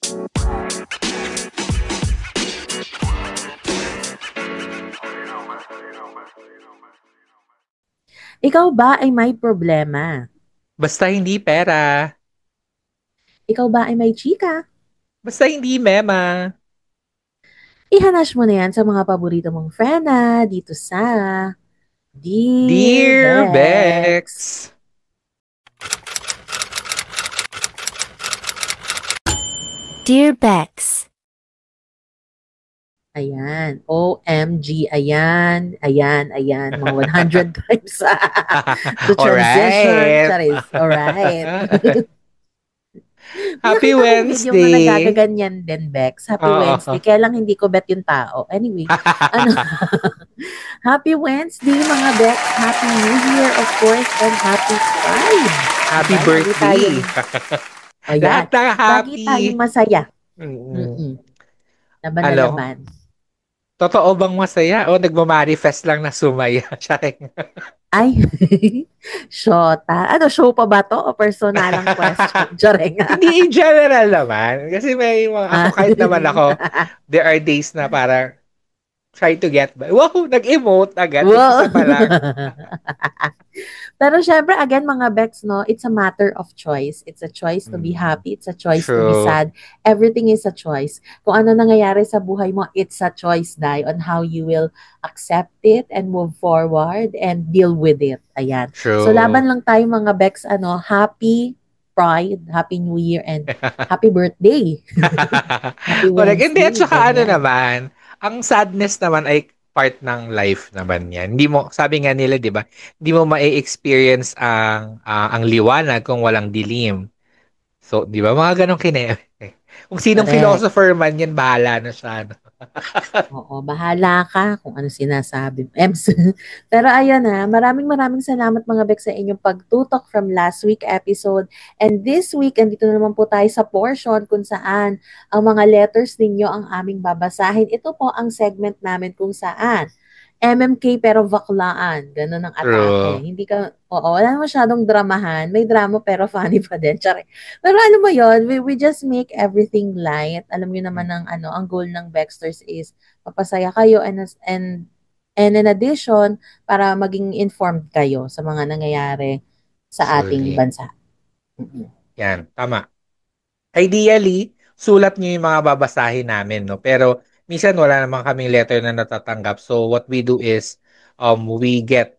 Ikaw ba ay may problema? Basta hindi pera. Ikaw ba ay may chika? Basta hindi mema. Ihanash mo na yan sa mga paborito mong friend na dito sa Dear Dear Bex. Bex. Dear Bex. Ayan. OMG. Ayan. Ayan. Ayan. Mga 100 times the transition. Alright. That is. Alright. May Happy nakita akong video nga Wednesday. nagagaganyan din, Bex. Happy Wednesday. Oo. Kaya lang hindi ko bet yung tao. Anyway, ano, Happy Wednesday, mga Bex. Happy New Year, of course, and Happy Pride. Happy Diba? Lagi tayong, birthday. ayan, Lahat ng lagi tayong happy. masaya. Mm-mm. Mm-mm. Laban na Ano? laban. Totoo bang masaya o nagmamanifest lang na sumaya? Charing. Ay, Shota. Ano, show pa ba to o personalang question? Jareng. Hindi in general naman. Kasi may mga, ako Ah. kahit naman ako, there are days na parang try to get by. Wow, nag-emote agad. Wow. Umpisa pa lang. Pero syempre, again, mga Bex, no, it's a matter of choice. It's a choice to be Mm, happy. It's a choice to be true. sad. Everything is a choice. Kung ano nangyayari sa buhay mo, it's a choice, Dai, on how you will accept it and move forward and deal with it. Ayan. So, True. laban lang tayo, mga Bex, ano, happy Pride, Happy New Year, and Happy Birthday. Happy Correct. Hindi, at Wednesday. saka ano Ganyan. naman, ang sadness naman ay part ng life naman yan. Hindi mo, sabi nga nila, di ba, hindi mo ma-experience ang liwanag kung walang dilim. So, di ba, mga ganong kine. Kung sinong Correct. philosopher man yan, bahala na siya. No? Oo, bahala ka kung ano sinasabi mo. Ems. Pero ayun na, maraming maraming salamat mga Bek sa inyong pagtutok from last week episode. And this week, andito na naman po tayo sa portion kung saan ang mga letters ninyo ang aming babasahin. Ito po ang segment namin kung saan MMK pero baklaan. Ganun ang atake. True. Hindi ka, oo, wala masyadong dramahan. May drama pero funny pa din. Tsare. Pero alam mo yon, we just make everything light. Alam niyo naman ang ano, ang goal ng Baxters is mapasaya kayo and in addition, para maging informed kayo sa mga nangyayari sa ating Actually. bansa. Mm-mm. Yan, tama. Ideally, sulat nyo yung mga babasahin namin, no? Pero minsan wala naman kaming letter na natatanggap. So what we do is we get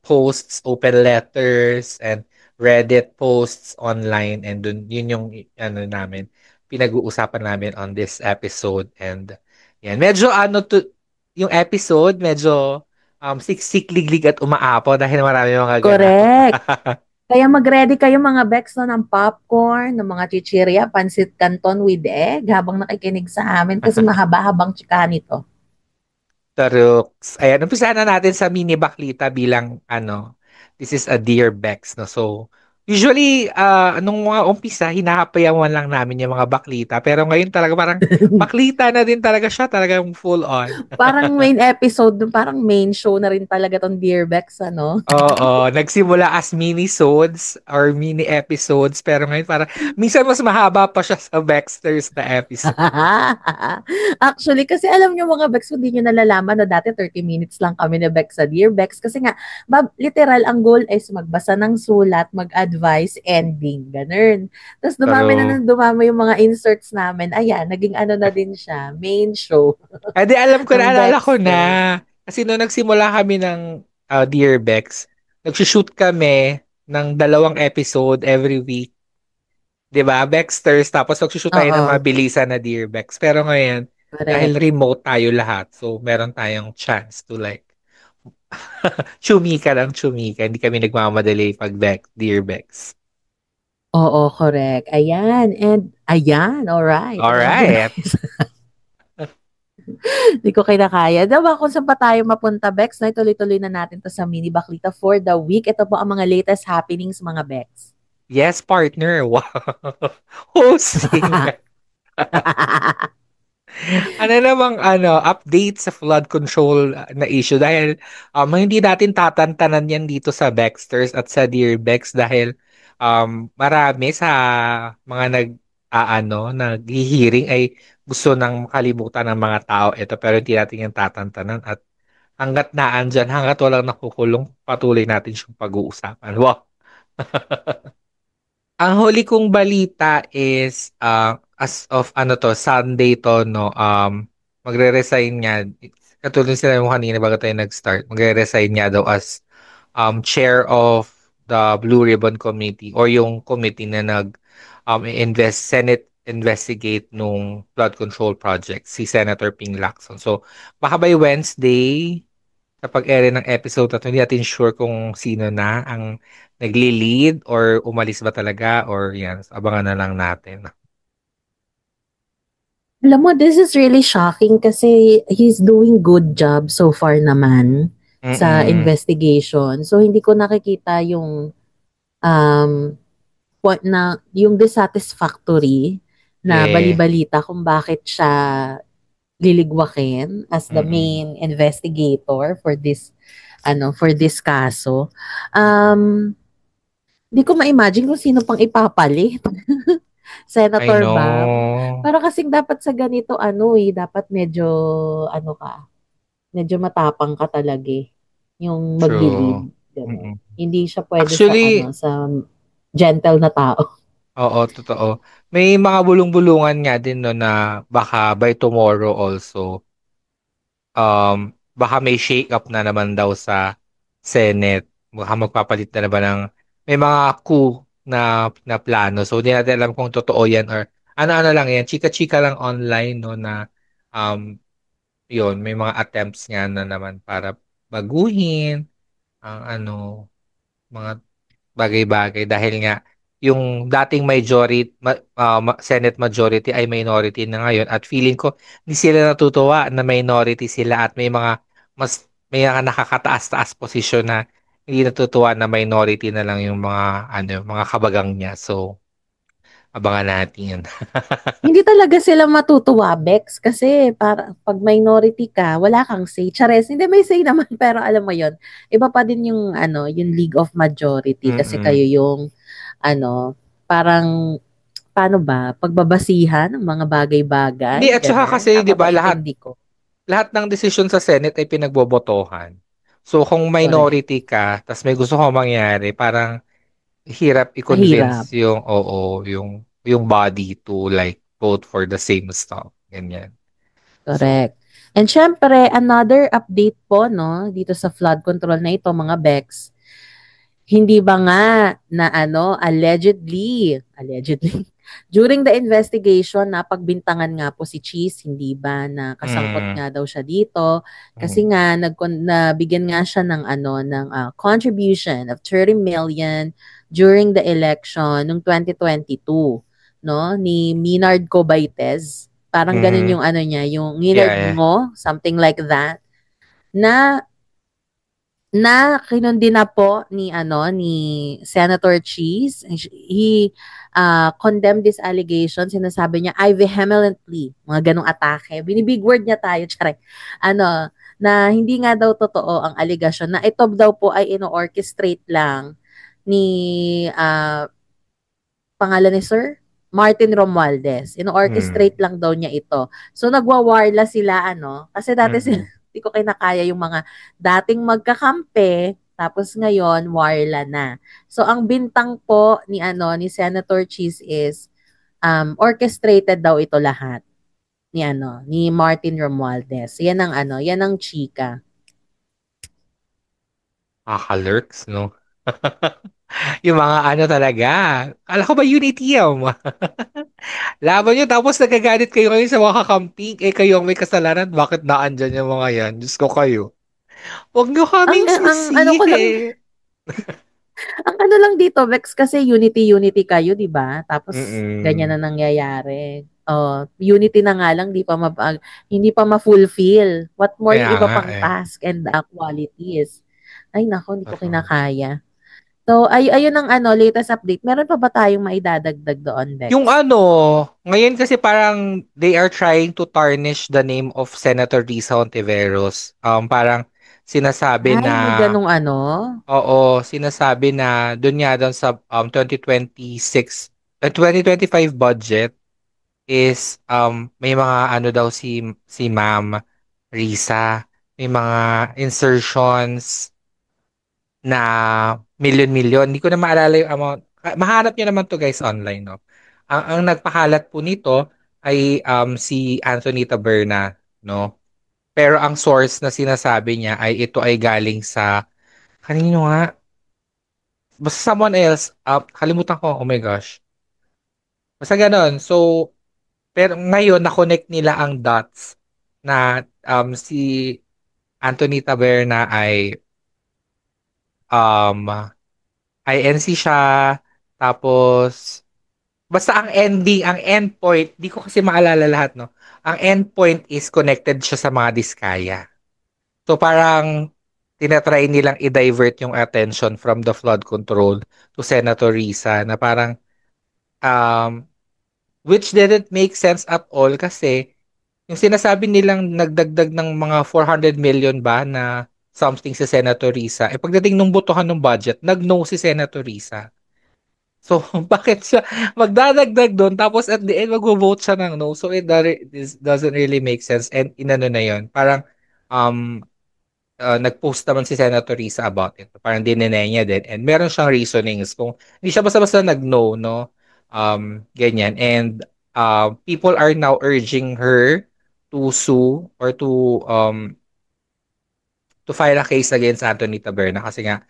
posts, open letters, and Reddit posts online, and dun yun yung ano namin pinag-uusapan namin on this episode. And yan, medyo ano to yung episode, medyo siksik-liglig at umaapaw dahil marami mga ganap. Correct. Kaya mag-ready kayo mga Bex no, ng popcorn, ng mga chichirya, pansit canton with egg habang nakikinig sa amin kasi mahaba-habang chika nito. Taruks. Ayan, umpisahan na natin sa mini baklita bilang ano, this is a dear Bex, no? So, usually, nung mga umpisa, hinahapayawan lang namin yung mga baklita. Pero ngayon talaga parang baklita na din talaga siya, talagang full on. Parang main episode, parang main show na rin talaga tong Dear Bex, ano? Oo, nagsimula as mini-sodes or mini episodes, pero ngayon parang minsan mas mahaba pa siya sa Baxter's na episode. Actually, kasi alam nyo mga Bex, hindi nyo nalalaman na dati 30 minutes lang kami ni Bex sa Dear Bex. Kasi nga, literal, ang goal is magbasa ng sulat, mag-advise, ending, ganun. Tapos dumami na Pero, nang dumami yung mga inserts namin. Ayan, naging ano na din siya, main show di alam ko ng na, alala ko na. Bexters. Kasi nung nagsimula kami ng Dear Bex, nagsushoot kami ng 2 episode every week. 'Di ba? Bexters, tapos nagsushoot tayo ng Oo, mabilisan na Dear Bex. Pero ngayon, dahil correct. remote tayo lahat, so meron tayong chance to like, chumika lang chumika. Hindi kami nagmamadali pag Dear Bex. Oo, correct. Ayan, and ayan, alright. Ano ang Alright. ginagawa? Hindi ko kinakaya. Diba kung saan pa tayo mapunta, Bex, na ituloy-tuloy na natin to sa mini baklita for the week. Ito po ang mga latest happenings, mga Bex. Yes, partner. Wow. Hosting. Ano namang update sa flood control na issue dahil hindi natin tatantanan yan dito sa Baxters at sa Dear Bex dahil marami sa mga naghihiring ay gusto nang makalimutan ng mga tao ito pero hindi natin yung tatantanan at hanggat naandyan, hanggat walang nakukulong, patuloy natin siyang pag-uusapan. Wow! Ang huli kong balita is as of Sunday to no magre-resign nga katulad sila mo kanina bago tayo nag-start magre-resign nga daw as chair of the Blue Ribbon Committee or yung committee na Senate investigate nung flood control project si Senator Ping Lacson. So baka by Wednesday kapag ere ng episode na to, hindi natin sure kung sino na ang nagli-lead or umalis ba talaga or yan, abangan na lang natin. Alam mo, this is really shocking kasi he's doing good job so far naman sa investigation. So, hindi ko nakikita yung yung dissatisfactory na balibalita kung bakit siya liligwakin as the main investigator for this kaso. Hindi ko ma-imagine kung sino pang ipapalit. Senator I know. Bob. Para kasing dapat sa ganito dapat medyo medyo matapang ka talaga yung mag-lead. Hindi siya pwede actually, sa gentle na tao. Oo, totoo. May mga bulong-bulungan nga din no na baka by tomorrow also baka may shake up na naman daw sa Senate. Baka magpapalit na naman ng may mga coup na plano. So hindi natin alam kung totoo yan or ano-ano lang yan. Chika-chika lang online no na um yun, may mga attempts nga na naman para baguhin ang mga bagay-bagay dahil nga yung dating Senate majority ay minority na ngayon at feeling ko hindi sila natutuwa na minority sila at may mga nakakataas-taas posisyon na hindi natutuwa na minority na lang yung mga kabagang niya. So abangan natin. Hindi talaga sila matutuwa, Bex, kasi para pag minority ka, wala kang say. Chares, hindi may say naman, pero alam mo yon, iba pa din yung yung League of Majority kasi kayo yung parang paano ba, pagbabasihan ng mga bagay-bagay. Hindi, at saka kasi, di ba, ko. lahat ng desisyon sa Senate ay pinagbobotohan. So, kung minority ka, tas may gusto kang mangyari, parang hirap i-convince yung body to like vote for the same stuff. Ganyan. Correct. And syempre, another update po, no, dito sa flood control na ito, mga Bex. Hindi ba nga na allegedly, during the investigation, napagbintangan nga po si Cheese, hindi ba, na kasangkot nga daw siya dito. Kasi nga, nabigyan nga siya ng contribution of 30 million during the election noong 2022, no, ni Minard Cobaites. Parang ganun yung niya, yung Minard Ngo, something like that, na kinundi na po ni Senator Cheese. He condemned this allegation. Sinasabi niya, I vehemently, mga ganong atake. Binibig word niya tayo, tsare. Na hindi nga daw totoo ang allegation, na ito daw po ay ino-orchestrate lang ni pangalan ni Sir Martin Romualdez. Ino-orchestrate lang daw niya ito. So nagwawarla sila kasi dati sila hindi ko kinakaya yung mga dating magkakampi, tapos ngayon warla na. So ang bintang po ni Senator Cheese is orchestrated daw ito lahat ni Martin Romualdez. Yan ang chika. Lurks, no? Yung mga talaga. Kala ko ba unity yan? Laban nyo, tapos nagagalit kayo ngayon sa mga kakamping. Kayo ang may kasalanan. Bakit naandyan yung mga yan? Diyos ko kayo. Huwag nyo kaming sisihin. Ang lang dito, Vex, kasi unity kayo, di ba? Tapos, ganyan na nangyayari. Unity na nga lang, hindi pa ma-fulfill. What more yung iba pang task and qualities. Ay, nako, hindi ko kinakaya. So, ayun ang latest update. Meron pa ba tayong maidadagdag doon, Bex? Yung ngayon kasi parang they are trying to tarnish the name of Senator Risa Hontiveros. Parang sinasabi na... May ganung Oo, sinasabi na doon nga doon sa 2025 budget is may mga ano daw si Ma'am Risa, may mga insertions na milyon-milyon. Hindi ko na maalala yung amount. Mahanap niyo naman to guys online, no? Ang nagpakalat po nito ay si Anthony Taberna, no? Pero ang source na sinasabi niya ay ito ay galing sa kanino nga? Basta someone else. Kalimutan ko. Oh my gosh. Basta ganon. So, pero ngayon na-connect nila ang dots na si Anthony Taberna ay um, INC siya. Tapos, basta ang ending, ang endpoint, di ko kasi maalala lahat, no? Ang endpoint is connected siya sa mga diskaya. So parang tinatry nilang i-divert yung attention from the flood control to Senator Risa na parang um, which didn't make sense at all kasi yung sinasabi nilang nagdagdag ng mga 400 million ba na something si Senator Risa, eh pagdating nung botohan ng budget, nag-no si Senator Risa. So, bakit siya magdadagdag doon tapos at the end mag-vote siya ng no? So, this doesn't really make sense. And inano na yon parang um, nag-post naman si Senator Risa about it. Parang dinenay niya din. And meron siyang reasonings kung hindi siya basta-basta nag-no, no? Ganyan. And people are now urging her to sue or to file a case against Anthony Taberna kasi nga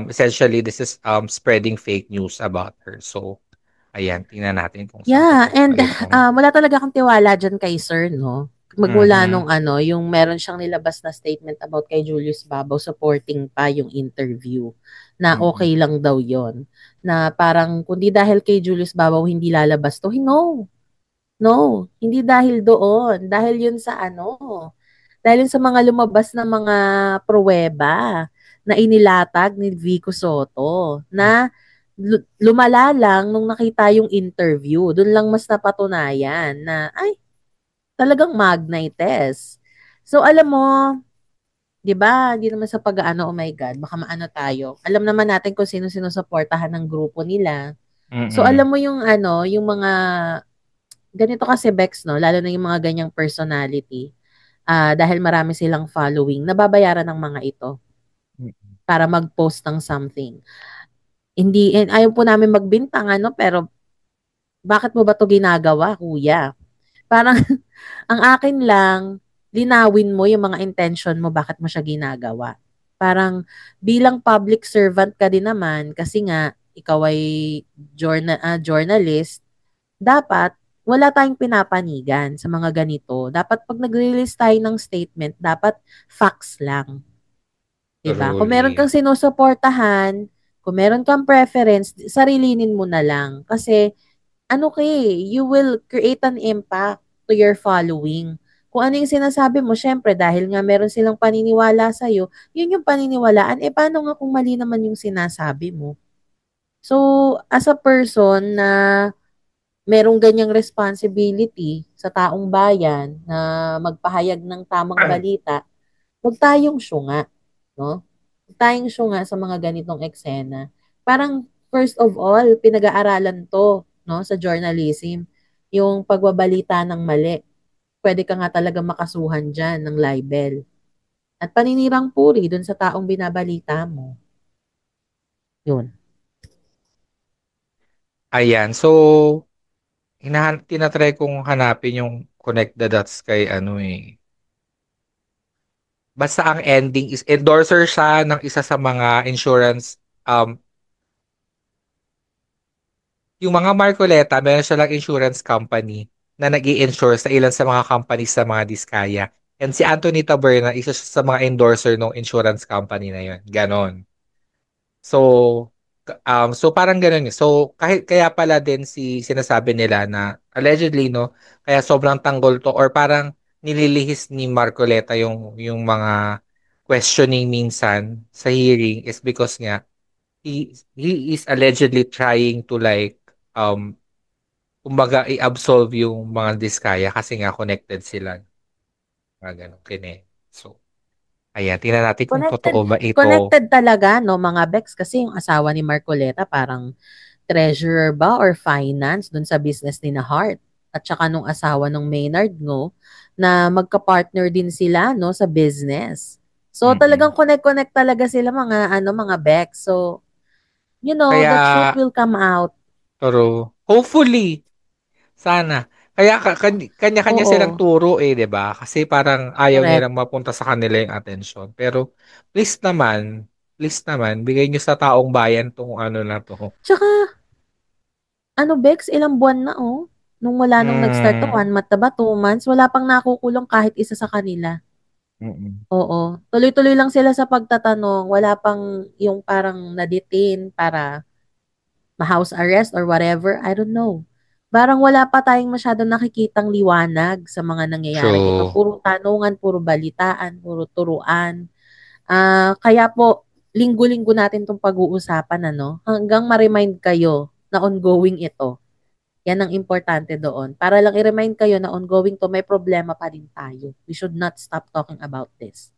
essentially this is spreading fake news about her. So, ayan, tingnan natin kung saan Yeah, totoo and pa itong wala talaga akong tiwala dyan kay Sir, no? Magmula Mhm. nung yung meron siyang nilabas na statement about kay Julius Babaw supporting pa yung interview na Mhm. okay lang daw yon. Na parang kundi dahil kay Julius Babaw hindi lalabas to, no. No, hindi dahil doon. Dahil yun sa dahil yun sa mga lumabas na mga pruweba na inilatag ni Vico Soto na lumala lang nung nakita yung interview. Doon lang mas napatunayan na, ay, talagang Magnite test. So, alam mo, di ba, hindi naman sa pag-ano, oh my God, baka maano tayo. Alam naman natin kung sino sinusuportahan ng grupo nila. So, Mhm. alam mo yung yung mga, ganito kasi Bex, no, lalo na yung mga ganyang personality, dahil marami silang following, nababayaran ng mga ito Mhm. para mag-post ng something. Hindi, ayaw po namin magbintang, pero bakit mo ba to ginagawa, kuya? Parang, ang akin lang, linawin mo yung mga intention mo, bakit mo siya ginagawa. Parang, bilang public servant ka din naman, kasi nga, ikaw ay journalist, dapat, wala tayong pinapanigan sa mga ganito. Dapat pag nag-release tayo ng statement, dapat facts lang. 'Di ba? Kung meron Truly. kang sinusuportahan, kung meron kang preference, sarilinin mo na lang. Kasi, you will create an impact to your following. Kung ano yung sinasabi mo, syempre, dahil nga meron silang paniniwala sa'yo, yun yung paniniwalaan. Eh, paano nga kung mali naman yung sinasabi mo? So, as a person na merong ganyang responsibility sa taong bayan na magpahayag ng tamang balita, huwag tayong syunga, no? Huwag tayong syunga sa mga ganitong eksena. Parang first of all, pinag-aaralan 'to, no, sa journalism, yung pagbabalita ng mali. Pwede ka nga talaga makasuhan diyan ng libel. At paninirang puri dun sa taong binabalita mo. Yun. Ayan. So, tinatry kong hanapin yung connect the dots kay ano eh. Basta ang ending is endorser siya ng isa sa mga insurance yung mga Marcoleta, meron siya lang insurance company na nag-i-insure sa ilan sa mga companies sa mga diskaya. And si Anthony Taberna, isa siya sa mga endorser ng insurance company na yun. Ganon. So, so parang ganun yun. So, kahit kaya pala din sinasabi nila na allegedly, no, kaya sobrang tanggol to or parang nililihis ni Marcoleta yung mga questioning minsan sa hearing is because nga he is allegedly trying to like um kumbaga i-absolve yung mga diskaya kasi nga connected sila mga ganun kine. So, ayan, tingnan natin kung Connected, totoo ba ito. connected talaga, no, mga Bex, kasi yung asawa ni Marcoleta parang treasurer ba or finance dun sa business ni na Heart. at saka nung asawa ng Maynard Ngo na magka-partner din sila no sa business. So Mm. talagang connect-connect talaga sila mga Bex. So, the truth Kaya, will come out. pero hopefully, sana. Kaya kanya-kanya silang Oo, turo 'di ba? Kasi parang ayaw correct. nilang mapunta sa kanila yung atensyon. Pero please naman, bigay niyo sa taong bayan 'tong ano na 'to. Tsaka, Bex, ilang buwan na, oh. Nung wala nung nag-start to, Hmm, 1 month na ba, 2 months, wala pang nakukulong kahit isa sa kanila. mm. Oo. Tuloy-tuloy lang sila sa pagtatanong. Wala pang yung parang na-detain para ma-house arrest or whatever. I don't know. Parang wala pa tayong masyadong nakikitang liwanag sa mga nangyayari dito. True. Puro tanungan, puro balitaan, puro turuan. Kaya po, linggo-linggo natin 'tong pag-uusapan ano, hanggang ma-remind kayo na ongoing ito. 'Yan ang importante doon. Para lang i-remind kayo na ongoing 'to, may problema pa din tayo. We should not stop talking about this.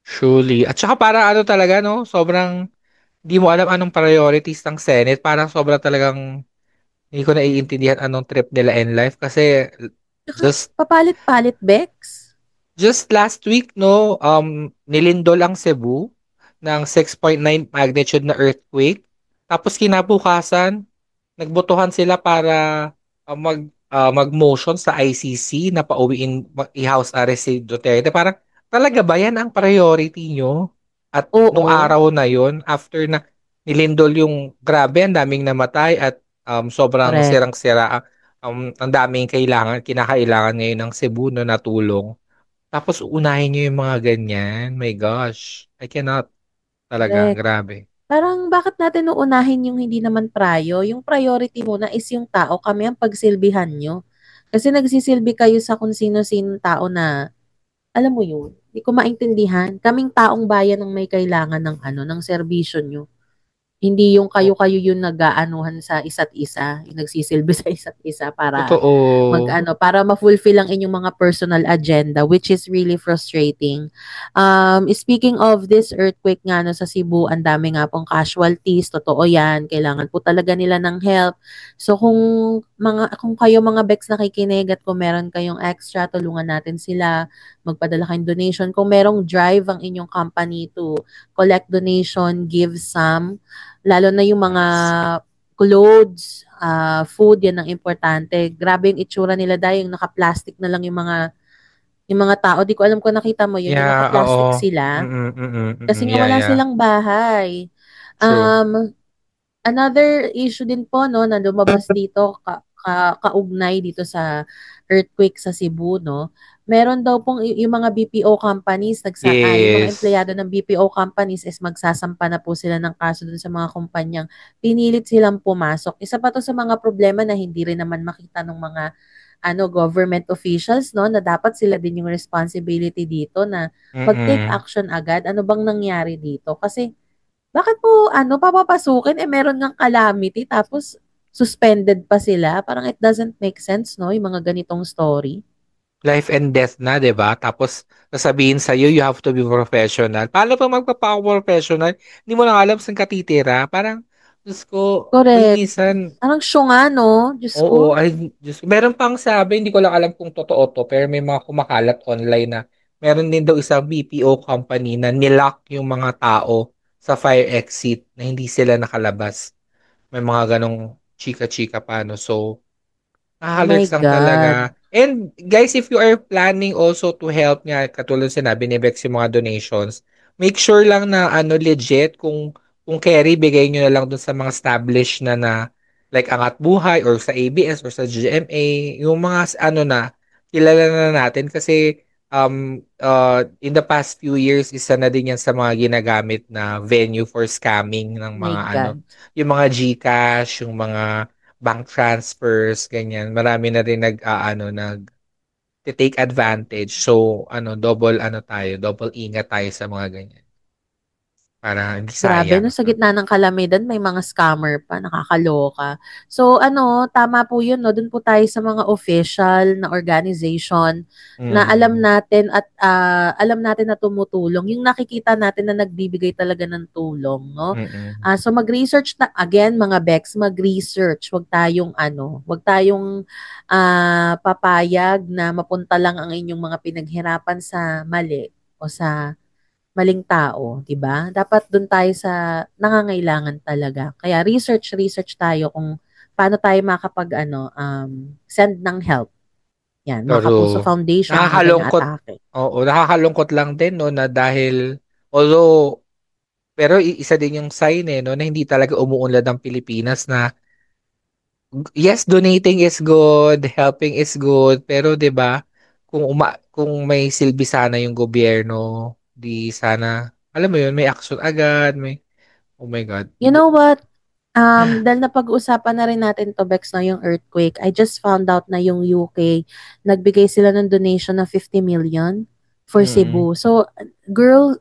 Surely. At saka para ano talaga, no? Sobrang di mo alam anong priorities ng Senate. Parang sobra talagang hindi ko naiintindihan anong trip nila in life. Kasi Tsaka just papalit-palit, Bex. just last week, no, nilindol ang Cebu ng 6.9 magnitude na earthquake. Tapos kinabukasan, nagbotohan sila para mag-motion sa ICC na pauwiin i-house arrest si Duterte. Parang talaga ba yan ang priority nyo? At nung Oo, araw na yon after na nilindol yung grabe, ang daming namatay at sobrang correct. sirang-sira ang daming kinakailangan ngayon ng Cebu no, na tulong. Tapos unahin nyo yung mga ganyan. My gosh. I cannot. Talaga. Correct. Grabe. Parang bakit natin uunahin yung hindi naman yung priority muna is yung tao, kami ang pagsilbihan nyo. Kasi nagsisilbi kayo sa kung sino-sinong tao na, alam mo yun, hindi ko maintindihan. Kaming taong bayan ang may kailangan ng ng serbisyo nyo. Hindi yung O- kayo-kayo yung nag-aanuhan sa isa't isa, yung nagsisilbi sa isa't isa para Totoo. para ma-fulfill ang inyong mga personal agenda, which is really frustrating. Speaking of this earthquake nga no, sa Cebu, ang dami nga pong casualties, totoo yan, kailangan po talaga nila ng help. So kung kayo mga Bex nakikinig at kung meron kayong extra, tulungan natin sila, magpadala kayong donation. Kung merong drive ang inyong company to collect donation, give some, lalo na yung mga Yes. clothes, food, yan ang importante. Grabe yung itsura nila dahil yung naka-plastic na lang yung mga tao. Di ko alam kung nakita mo yun, yung Yeah, naka-plastic oo. sila. Mm-mm, mm-mm, mm-mm. Kasi nga Yeah, wala yeah. silang bahay. True. Um, Another issue din po no na lumabas dito kaugnay dito sa earthquake sa Cebu no. Meron daw pong yung mga BPO companies yung mga Yes. empleyado ng BPO companies is magsasampa na po sila ng kaso dun sa mga kumpanyang pinilit silang pumasok. Isa pa to sa mga problema na hindi rin naman makita ng mga government officials no na dapat sila din yung responsibility dito na mag-take Mm-mm. action agad. Ano bang nangyari dito? Kasi bakit po papapasukin, meron ngang calamity tapos suspended pa sila? Parang it doesn't make sense, no, yung mga ganitong story. Life and death na, 'di ba? Tapos sasabihin sa you have to be professional. Paano pa magpapa-professional? Hindi mo lang alam saan ka titira. Parang Diyos ko, Correct. minsan. Parang syunga, no? Diyos Oo, ko. ay, Diyos, meron pang sabi, hindi ko lang alam kung totoo to, pero may mga kumakalat online na meron din daw isang BPO company na nilock yung mga tao sa fire exit na hindi sila nakalabas. May mga ganong chika-chika pa, no? So, Oh my nakaka-alerts lang God. talaga. And guys, if you are planning also to help nga, katulad sinabi ni Bex yung mga donations, make sure lang na legit kung carry, bigay nyo na lang dun sa mga established na like Angat Buhay or sa ABS or sa GMA, yung mga na kilala na natin kasi in the past few years isa na din yan sa mga ginagamit na venue for scamming ng Oh my mga God. yung mga GCash, yung mga bank transfers, ganyan. Marami na rin take advantage. So, double tayo, double ingat tayo sa mga ganyan. Para hindi Grabe sayang. 'no, sa gitna ng kalamidad may mga scammer pa, nakakaloka. So ano, tama po 'yun 'no, dun po tayo sa mga official na organization na alam Mm. natin at, alam natin na tumutulong, yung nakikita natin na nagbibigay talaga ng tulong 'no. Mm. So mag-research na again mga Bex, mag-research, 'wag tayong ano, 'wag tayong, papayag na mapunta lang ang inyong mga pinaghirapan sa mali o sa maling tao, 'di ba? Dapat dun tayo sa nangangailangan talaga. Kaya research tayo kung paano tayo makapag-ano, send ng help. 'Yan, mga Kapuso Pero Foundation, mga ganyang nakakalungkot, atake. oo, nakakalungkot lang din 'no na dahil although pero isa din yung sign, eh, 'no, na hindi talaga umuunlad ang Pilipinas na yes, donating is good, helping is good, pero 'di ba, kung may silbi sana yung gobyerno, 'di sana alam mo yun, may action agad, may oh my God. You know what? Dahil napag-uusapan na rin natin 'to Bex 'no, yung earthquake. I just found out na yung UK, nagbigay sila ng donation na 50 million for Mm. Cebu. So, girl,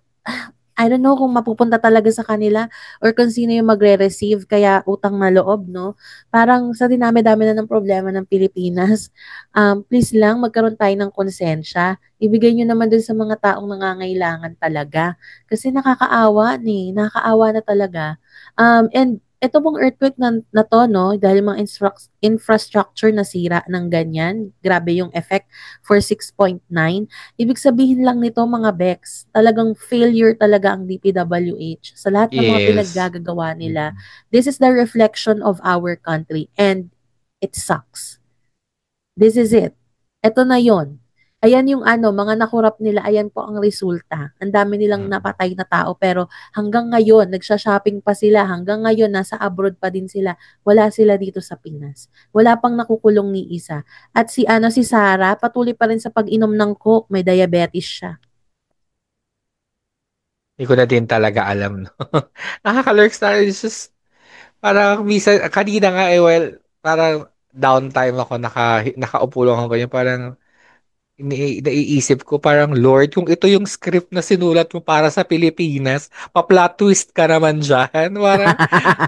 I don't know kung mapupunta talaga sa kanila or kung sino yung magre-receive kaya utang na loob 'no. Parang sa dinami-dami na ng problema ng Pilipinas, please lang magkaroon tayo ng konsensya. Ibigay niyo naman dun sa mga taong nangangailangan talaga. Kasi nakakaawa nakakaawa na talaga. And eto pong earthquake na 'to 'no, dahil mga infrastructure nasira ng ganyan, grabe yung effect for 6.9. Ibig sabihin lang nito mga Bex, talagang failure talaga ang DPWH sa lahat ng mga Yes. pinaggagawa nila. Mm. This is the reflection of our country and it sucks. This is it. Eto na yon. Ayan yung ano, mga nakurap nila, ayan po ang resulta. Ang dami nilang Mm. napatay na tao pero hanggang ngayon, nagsha-shopping pa sila. Hanggang ngayon, nasa abroad pa din sila. Wala sila dito sa Pinas. Wala pang nakukulong ni isa. At si Sarah, patuloy pa rin sa pag-inom ng Coke. May diabetes siya. Hindi ko na din talaga alam 'no. Nakaka-lurks na it's just parang minsan kanina nga, eh, well, parang downtime ako nakaupo lang ako ganyan parang naiisip ko parang, "Lord, kung ito yung script na sinulat mo para sa Pilipinas, pa-plot twist ka naman diyan." Parang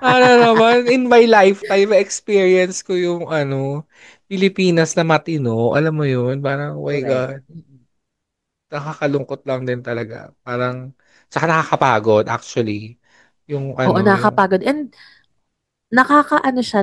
ano naman, in my lifetime experience ko yung ano, Pilipinas na matino, alam mo yun? Parang, oh my Correct. God, nakakalungkot lang din talaga. Parang tsaka nakakapagod actually, yung Oo, ano, yung nakakapagod. And nakakaano siya,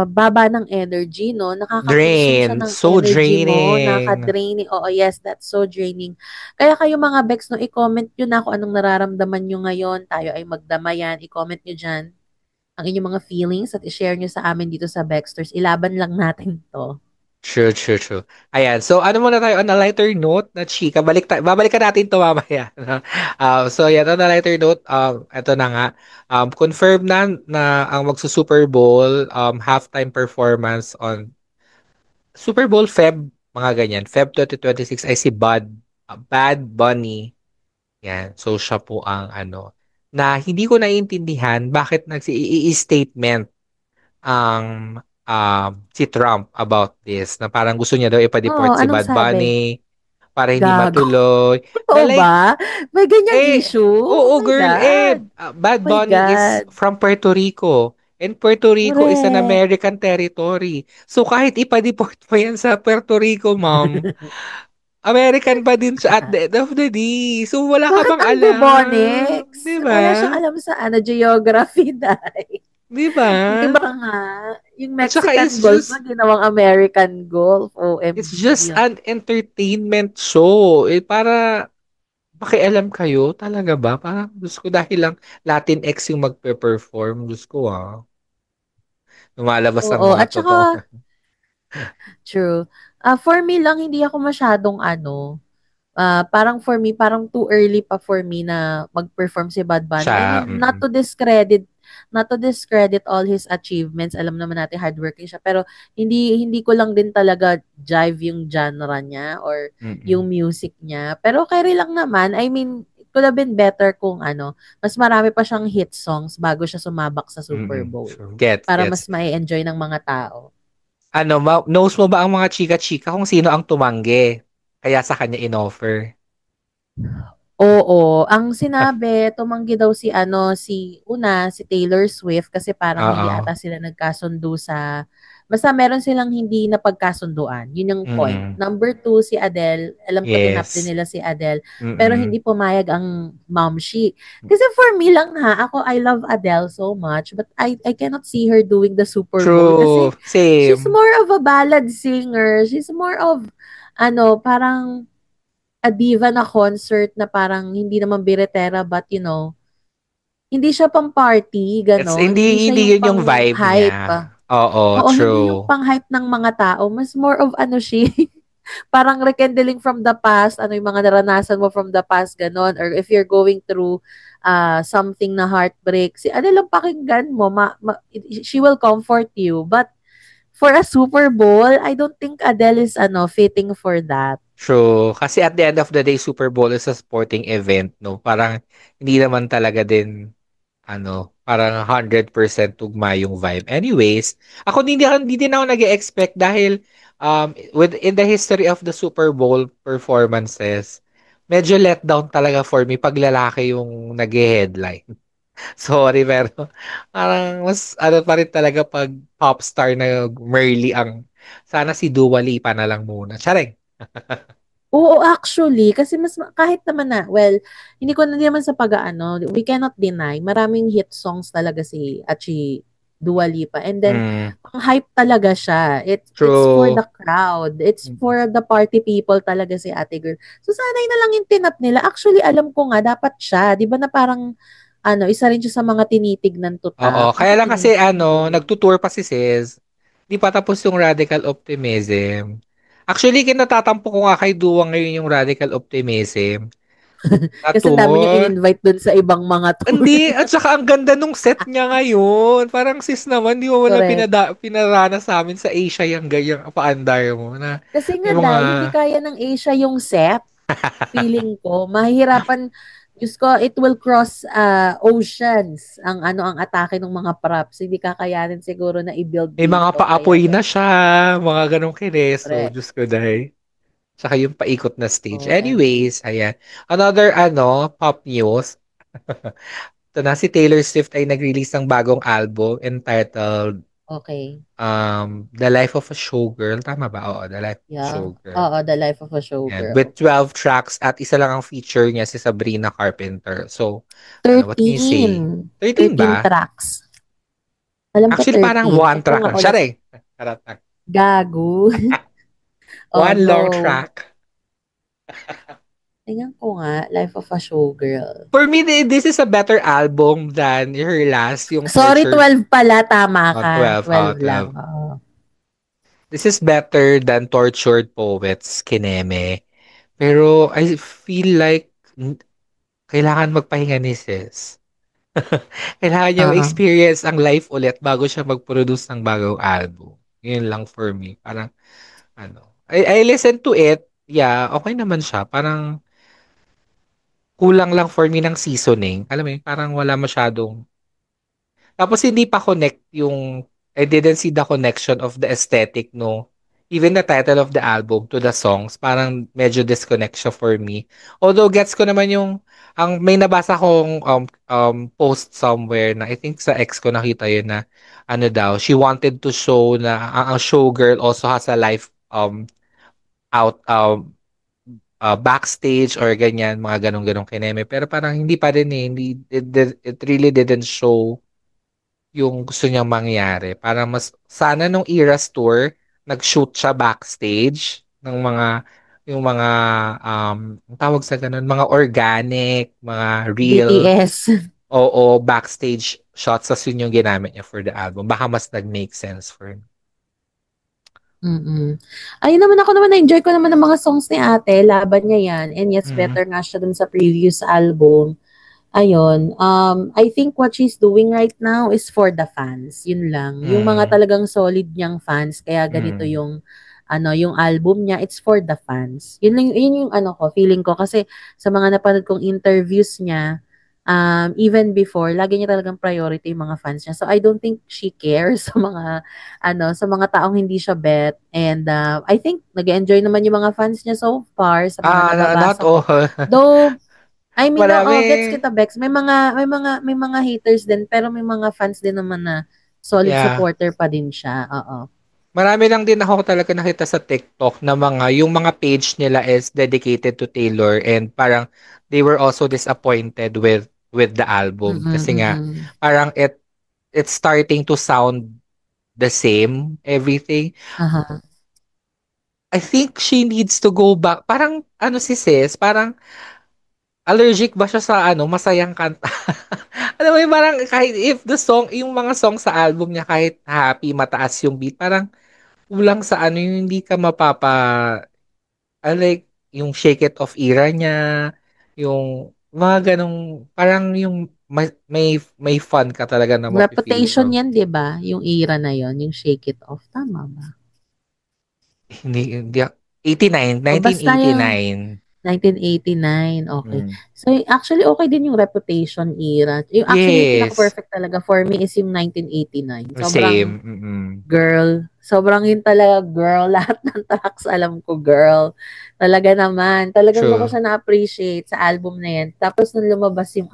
baba ng energy 'no, nakaka-consume siya drain, ng so energy mo, draining. nakaka-draining. Oo, yes, that's so draining. Kaya kayo mga Bex 'no, i-comment niyo na kung anong nararamdaman niyo ngayon, tayo ay magdamayan. I-comment niyo diyan ang inyong mga feelings at i-share niyo sa amin dito sa Bexters. Ilaban lang natin 'to. True, true, true. Ayan, so ano muna tayo on a lighter note na chika, babalikan natin to mamaya. So yan, on a lighter note, eto na nga, confirmed na ang magsu-Super Bowl halftime performance on Super Bowl mga ganyan, Feb 2026 ay si Bad Bunny. Yan, so siya po ang ano, na hindi ko naiintindihan bakit statement ang si Trump about this na parang gusto niya daw Oo, ipa-deport si anong Bad sabi? Bunny para hindi Gago. matuloy. Na Totoo like, ba? May ganyang eh, issue? Oh oo my girl, God. Oh Bad my Bunny is God. from Puerto Rico. And Puerto Rico is an Correct. American territory. So kahit ipa-deport mo yan sa Puerto Rico, ma'am, American pa din siya at the end of the day. So wala ka Bakit bang ang alam? bubonics? Di Wala ba? siyang alam sa ano, geography, dahil. Di ba? Di ba nga? Yung At saka Mexican Gulf na ginawang American Gulf. it's OMG. just an entertainment show. Eh, para pakialam kayo, talaga ba? Parang gusto ko dahil lang Latinx yung magpe-perform. Gusto ko lumalabas ang Oo. mga At totoo. saka, true. For me lang, hindi ako masyadong ano, parang for me, parang too early pa for me na mag-perform si Bad Bunny. I Siya, mean, not to discredit all his achievements. Alam naman natin hardworking siya, pero hindi ko lang din talaga jive yung genre niya or mm-mm. yung music niya. Pero carry lang naman. I mean, it could have been better kung ano, mas marami pa siyang hit songs bago siya sumabak sa Super Mm-mm. Bowl Sure. Gets, para gets. mas mai-enjoy ng mga tao. Ano, knows mo ba ang mga chika-chika kung sino ang tumanggi? Kaya sa kanya in-offer. Oo, ang sinabi tumanggi daw si Taylor Swift kasi parang hindi Oo. ata sila nagkasundo basta meron silang hindi napagkasunduan, yun yung point. Mm. Number two, si Adele, alam ko tinap din Yes. nila si Adele, pero Mm. hindi pumayag ang momshi. Kasi for me lang I love Adele so much, but I cannot see her doing the Super Bowl kasi True. she's Same. more of a ballad singer. She's more of parang a diva na concert na parang hindi naman biretera but hindi siya pang-party, gano'n. Hindi Hindi siya hindi yung yun yung vibe niya. pang-hype. Oo, Oo, hindi yung true. pang-hype ng mga tao. Mas more of siya, parang rekindling from the past, yung mga naranasan mo from the past, gano'n. Or if you're going through something na heartbreak, si ano lang pakinggan mo, she will comfort you. But for a Super Bowl, I don't think Adele is fitting for that. True. Kasi at the end of the day, Super Bowl is a sporting event, no? Parang hindi naman talaga din, parang 100% tugma yung vibe. Anyways, ako hindi din ako nag-expect dahil in the history of the Super Bowl performances, medyo letdown talaga for me pag lalaki yung nag-headline. Sorry, pero parang mas pa rin talaga pag pop star na Merly ang sana si Dua Lipa na lang muna. Charing. Oo, actually, kasi kahit naman well, hindi naman sa pag-aano, we cannot deny, maraming hit songs talaga si Dua Lipa. And then, Mm, ang hype talaga siya. It's for the true. crowd. It's Mm. for the party people talaga si Ate Girl. So, sanay na lang yung tinap nila. Actually, alam ko nga, dapat siya. Di ba na parang, isa rin siya sa mga tinitignan to Oo, tap. kaya Bakit lang kasi hindi? nagtutour pa si Sis. Di pa tapos yung Radical Optimism. Actually, kinatatampo ko nga kay Duwa ngayon yung Radical Optimism na Kasi ang dami niyang tour. in-invite dun sa ibang mga tour. Hindi, at saka ang ganda nung set niya ngayon. Parang sis naman, di mo na Correct. pinarana sa amin sa Asia yung ganyang paandar mo na Kasi nga may mga, dahil hindi kaya ng Asia yung set, feeling ko, mahihirapan, Diyos ko, it will cross oceans ang atake ng mga props. Hindi kakayanin siguro na i-build may mga dito. Kaya paapoy na ganun. siya, mga ganong kineso. Correct. Diyos ko dahil. Tsaka yung paikot na stage. OMG. Anyways, ayan. Another, pop news. Ito na, si Taylor Swift ay nag-release ng bagong album entitled Okay. The Life of a Showgirl. Tama ba? Oo, The Life of a Yeah. Showgirl. Oo, The Life of a Yan. Showgirl. With 12 tracks at isa lang ang feature niya si Sabrina Carpenter. So, what can you say? 13. 13 13 ba? tracks. Alam ko Actually, parang 13. one Check ko track nga lang. Siya ulit. rin. Charot lang. Gago. Oh, One long go. track. Tingnan ko nga, Life of a Showgirl. For me, this is a better album than her last, yung Sorry, Tortured 12 pala. Tama ka. 12. 12 lang. 12. Oo. This is better than Tortured Poets, Kineme. Pero I feel like kailangan magpahinga ni Sis. Kailangan niya Oo. experience ang life ulit bago siya mag-produce ng bagong album. Yun lang for me. Parang, I listen to it. Yeah, okay naman siya. Parang, kulang lang for me ng seasoning. Alam mo yun, parang wala masyadong. Tapos hindi pa connect I didn't see the connection of the aesthetic, no. Even the title of the album to the songs, parang medyo disconnect siya for me. Although gets ko naman may nabasa kong post somewhere na I think sa ex ko nakita yun na daw, she wanted to show na ang showgirl also has a life out backstage or ganyan, mga ganong-ganong kineme. Pero parang hindi pa rin eh. Hindi, it really didn't show yung gusto niyang mangyari. Para sana nung Eras Tour, nag-shoot siya backstage ng yung mga, ang tawag sa ganun, mga organic, mga real, BTS. oo, backstage shots. As yun yung ginamit niya for the album. Baka mas nag-make sense for me. Mm. Ayun naman ako naman na-enjoy ko naman ng mga songs ni Ate, laban niya 'yan. And yes, Mm. better nga siya dun sa previous album. Ayun, I think what she's doing right now is for the fans. Yun lang. Yung mga Mm. talagang solid niyang fans, kaya ganito Mm. yung album niya, it's for the fans. Yun yung feeling ko kasi sa mga napanood kong interviews niya, even before, lagi niya talagang priority yung mga fans niya. So I don't think she cares sa mga taong hindi siya bet. And I think nag-enjoy naman yung mga fans niya so far sa mga Not nababasa all. ko. Though I mean, oo, gets Marami. kita, Bex. May mga haters din, pero may mga fans din naman na solid Yeah. supporter pa din siya. Oo. Marami lang din ako talaga nakita sa TikTok na yung mga page nila is dedicated to Taylor and parang they were also disappointed with the album Mm-mm, kasi nga mm-mm. parang it's starting to sound the same everything. Aha. I think she needs to go back. Parang ano si sis, parang allergic ba siya sa masayang kanta? Alam mo yung parang kahit if yung mga song sa album niya kahit happy, mataas yung beat, parang kulang sa yung hindi ka like yung Shake It Off era niya, yung mga ganong, parang yung may fun ka talaga na mafe-feel Reputation from. yan, di ba? Yung era na yon, yung Shake It Off. Tama ba? Hindi, 89, O basta yung 1989. 1989, okay. Mm. So, actually, okay din yung Reputation era. Actually, yung Yes, pinaka-perfect talaga for me is yung 1989. same. Sobrang Mm-mm. girl. Sobrang yun talaga, girl. Lahat ng tracks, alam ko, girl. Talaga naman. Talagang doon ko True. siya na-appreciate sa album na yan. Tapos, nung lumabas yung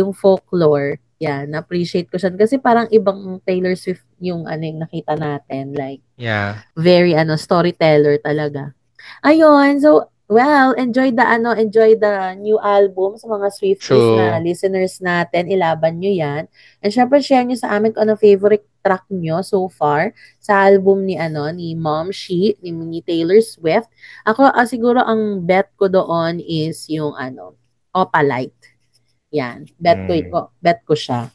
folklore, yan, na-appreciate ko siya. Kasi parang ibang Taylor Swift yung nakita natin. Like, Yeah, very, storyteller talaga. Ayun, so, well, enjoy the new album sa mga Swifties na true. listeners natin. Ilaban nyo yan. And syempre, share nyo sa amin kung ano favorite track nyo so far sa album ni Mom She, ni Taylor Swift. Ako, siguro, ang bet ko doon is yung, Opalite. Yan. Mm. Bet ko siya.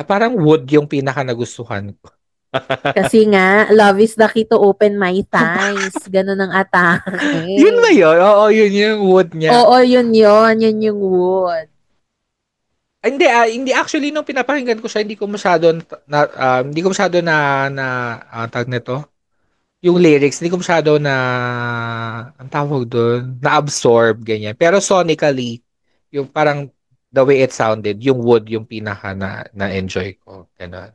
Parang Wood yung pinaka nagustuhan ko. Kasi nga, love is the key to open my thighs. Ganun ang Yun ba atake. yun? Oo, yun yung Wood niya. Oo, yun yun. Yun yung wood. Hindi actually nung pinapakinggan ko siya, hindi ko masyado tawag nito. Yung lyrics, hindi ko masyado ang tawag doon, na-absorb ganyan. Pero sonically, yung parang the way it sounded, yung Wood yung pinaka na-enjoy ko. Ganun.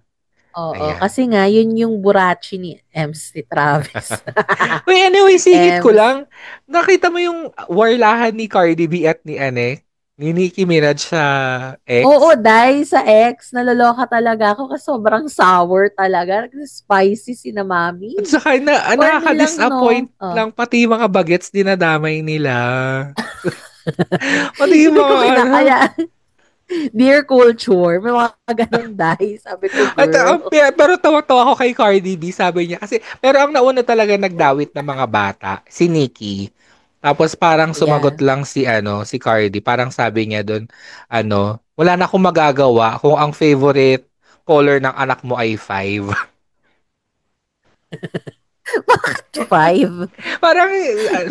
Oo, Ayan. kasi nga, yun yung burachi ni Ems ni Travis. Wait, anyway, singit ko Ems. lang. Nakita mo yung warlahan ni Cardi B at ni Nicki Minaj sa Oo, X? dahil sa ex, naloloka talaga ako kasi sobrang sour talaga. Kasi spicy si na At mami. saka Corny lang, no? nakaka-disappoint Oh. lang pati yung mga bagets dinadamay nila. Pati yung Hindi ko mga kinakaya. Dear culture, may mga ganun dahil. Sabi ko, At, girl. pero tawa-tawa ako kay Cardi B, sabi niya. Pero ang nauna talaga nagdawit ng mga bata, si Nicki. Tapos parang sumagot Yeah. lang si Cardi. Parang sabi niya doon, wala na akong magagawa kung ang favorite color ng anak mo ay 5. Bakit five? Parang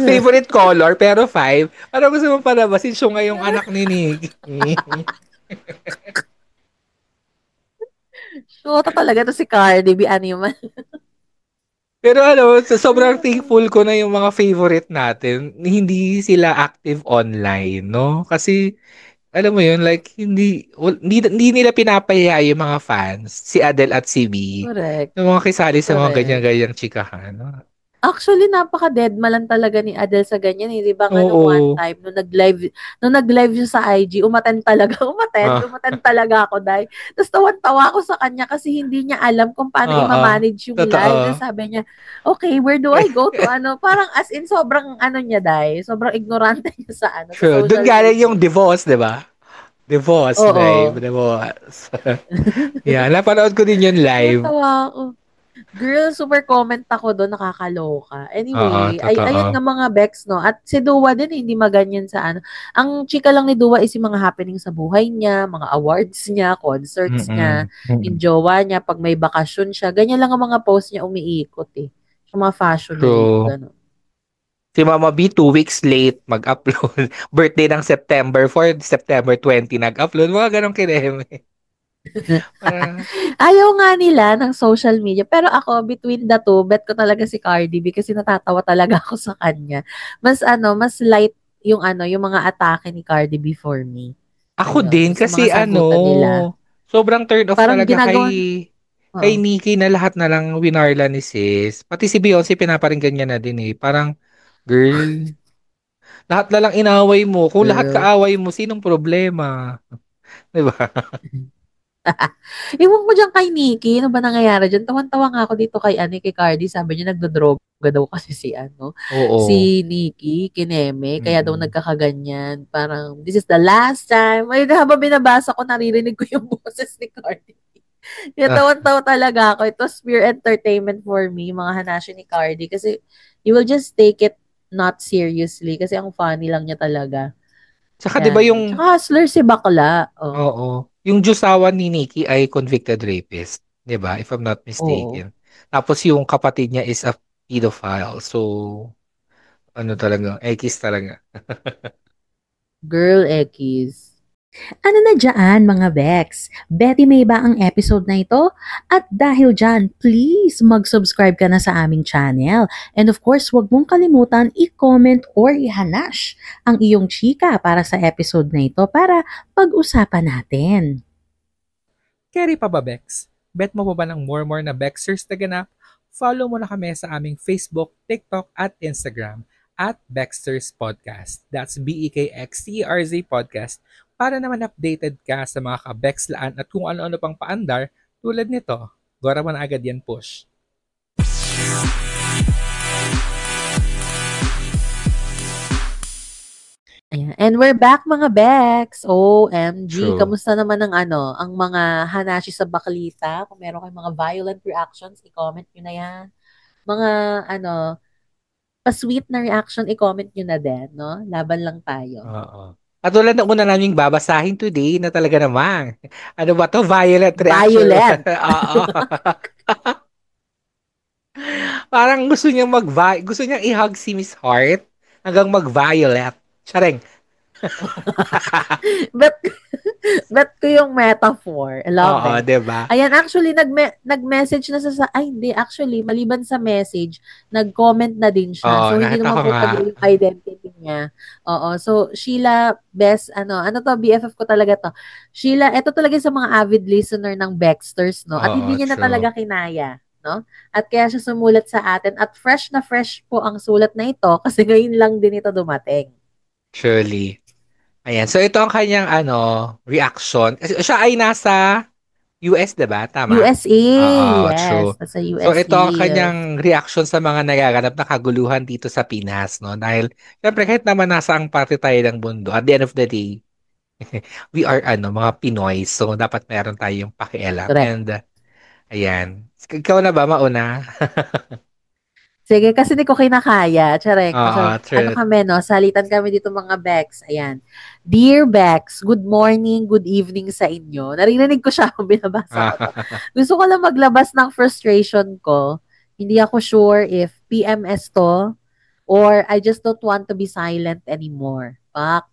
favorite color pero 5. Parang gusto mong palabasin siya ngayong anak ni Nicki. Shota talaga to si Cardi B. Ano yun man? Pero sobrang thankful ko na yung mga favorite natin, hindi sila active online, no? Kasi, alam mo yun, like, hindi nila pinapahiya yung mga fans, si Adele at si B, Correct. yung mga kisali sa mga Correct. ganyan-ganyang chikahan. No? Actually, napaka-deadma lang talaga ni Adele sa ganyan. Eh. Di ba nga nung one Oo. time, nung nag-live siya sa IG, umaten talaga. Ah, Umaten talaga ako dahil. Tapos tawan-tawa ako sa kanya kasi hindi niya alam kung paano oo. i-manage yung live. Tapos Totoo. sabi niya, okay, where do I go to Parang as in, sobrang niya dahil. Sobrang ignorante niya sa True. Doon social galing yung media. divorce, di ba? Divorce, babe. Oo. Divorce. Yeah, napanood ko din yun live. Tawa ako. Girl, super comment ako doon, nakakaloka. Oo, Anyway, totoo. ayun nga mga Bex, no? At si Dua din, hindi maganyan sa ano. Ang chika lang ni Dua is yung mga happening sa buhay niya, mga awards niya, concerts niya, Mm-mm. Mm-mm. yung jowa niya, pag may bakasyon siya. Ganyan lang ang mga post niya umiikot eh. Sa mga fashion week, True. gano'n. Si Mama B, 2 weeks late mag-upload. Birthday ng September 4, September 20 nag-upload. Mga ganong kineme. Para, Ayaw nga nila ng social media. Pero ako, between the two, bet ko talaga si Cardi B kasi natatawa talaga ako sa kanya. Mas light yung mga atake ni Cardi B for me. ako Ayun, din yung sa mga kasi sagutan nila. sobrang turn off Parang talaga ginagawa, kay oo. Nicki na lahat na lang winarla ni sis. Pati si Beyonce pinaparinggan niya na din eh. Parang, girl. Lahat na lang inaway mo. Kung lahat Girl. kaaway mo, sinong problema? Di ba? Ewan ko diyan kay Nikki, ano ba nangyayari diyan? Tawan-tawa nga ako dito kay kay Cardi, sabi niya nagdodroga daw kasi Oo. si Nikki, kineme, kaya daw Mm. nagkakaganyan. Parang, this is the last time. Ay, habang binabasa ko, naririnig ko yung boses ni Cardi. Kaya Ah, tawan-tawa talaga ako. It was pure entertainment for me, mga hanasyo ni Cardi. Kasi, you will just take it not seriously. Kasi ang funny lang niya talaga. tsaka 'di ba Yan. yung Tsaka hustler si bakla. Oh. yung Jusawan ni Nikki ay convicted rapist, 'di ba? If I'm not Oo. mistaken. Tapos yung kapatid niya is a pedophile. So, ano talaga, ekis talaga. Girl X. Ano na dyan mga Bex? Betty May ba ang episode na ito? At dahil dyan, please mag-subscribe ka na sa aming channel. And of course, huwag mong kalimutan i-comment or i-hanash ang iyong chika para sa episode na ito para pag-usapan natin. Carry pa ba, Bex? Bet mo pa ba ng more na Bexers na ganap? Follow mo na kami sa aming Facebook, TikTok at Instagram at Bexters Podcast. That's BEKXTERZ Podcast para naman updated ka sa mga kabexlaan at kung ano-ano pang paandar tulad nito. Gora mo na agad yan, push. Ayan. And we're back mga Bex. OMG. True. Kamusta naman ang mga hanashi sa Baklita? Kung meron kayong mga violent reactions, i-comment nyo na yan. Mga pa-sweet na reaction, i-comment nyo na din, no? Laban lang tayo. Oo. At wala na una naming babasahin today na talaga namang. Ano ba to? Violent reaction. Violent. Oo. Parang gusto niyang i-hug si Miss Heart hanggang mag-violet. Tsareng. bet, bet ko yung metaphor. I love Oo, it. 'di ba? Ayan, actually, nag-message na ay, hindi. Actually, maliban sa message, nag-comment na din siya. Oo, So, hindi nakita naman ko po nga. talaga yung identity niya. Oo. So, Sheila, best, ano to, BFF ko talaga to. Sheila, ito talaga sa mga avid listener ng Baxters, no? At Oo, hindi niya na true. talaga kinaya, no? At kaya siya sumulat sa atin. At fresh na fresh po ang sulat na ito kasi ngayon lang din ito dumating. Surely. Ayan. So, ito ang kanyang reaction. Kasi siya ay nasa US, 'di ba? Tama? USA, Oo, true. yes. Nasa So, ito ang USA. kanyang reaction sa mga nagaganap na kaguluhan dito sa Pinas, no? Dahil, syempre, kahit naman nasa ang parte tayo ng mundo, at the end of the day, we are, mga Pinoy. So, dapat meron tayong pakialam. Correct. And, ayan. Ikaw na ba mauna? Sige, kasi di ko kinakaya. Charek. Oo, So, ano true. kami, no? Salitan kami dito mga Bex. Ayan. Dear Bex, good morning, good evening sa inyo. Narinig ko siya kung binabasa ko to. Gusto ko lang maglabas ng frustration ko. Hindi ako sure if PMS to or I just don't want to be silent anymore. Pak.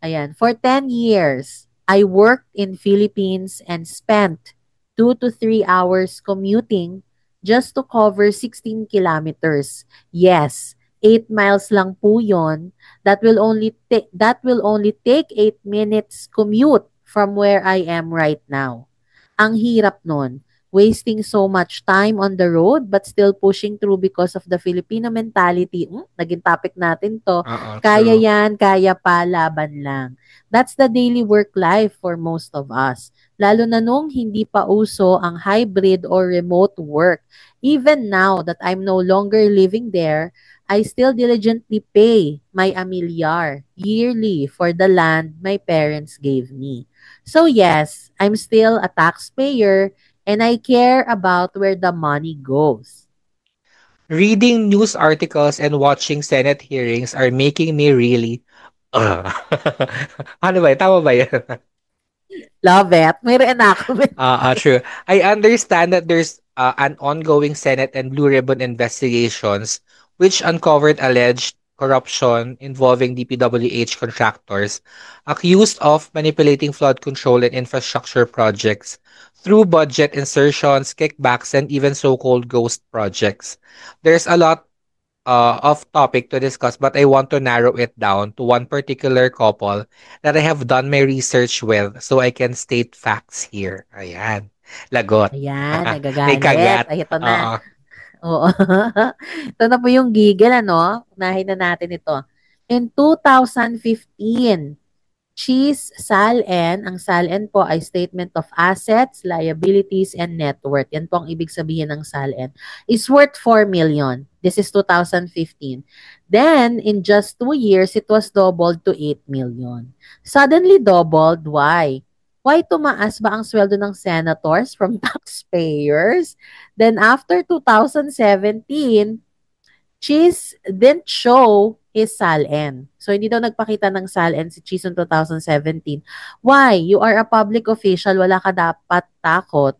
Ayan. For 10 years, I worked in Philippines and spent 2 to 3 hours commuting just to cover 16 kilometers. Yes, 8 miles lang po 'yon. That will only take 8 minutes commute from where I am right now. Ang hirap nun. Wasting so much time on the road but still pushing through because of the Filipino mentality. Naging topic natin to. Oo, Kaya true. yan, kaya pa, laban lang. That's the daily work life for most of us. Lalo na nung hindi pa uso ang hybrid or remote work. Even now that I'm no longer living there, I still diligently pay my amilyar yearly for the land my parents gave me. So yes, I'm still a taxpayer and I care about where the money goes. Reading news articles and watching Senate hearings are making me really, ano ba yun? Tama ba yun? Love it. May reenactment. True. I understand that there's an ongoing Senate and Blue Ribbon investigations which uncovered alleged corruption involving DPWH contractors accused of manipulating flood control and infrastructure projects through budget insertions, kickbacks, and even so-called ghost projects. There's a lot off topic to discuss, but I want to narrow it down to one particular couple that I have done my research with so I can state facts here. Ayan. Lagot. Ayan, May nagagalit. kagat. Ay, ito na. Oo. Oo. Ito na po yung gigil, ano? Unahin na natin ito. In 2015, Cheese SALN, ang SALN po ay Statement of Assets, Liabilities, and Net Worth. Yan po ang ibig sabihin ng SALN. Is worth 4 million. This is 2015. Then, in just 2 years, it was doubled to 8 million. Suddenly doubled, why? Why tumaas ba ang sweldo ng senators from taxpayers? Then, after 2017, Cheese didn't show his SALN. So, hindi daw nagpakita ng SALN si Cheese in 2017. Why? You are a public official, wala ka dapat takot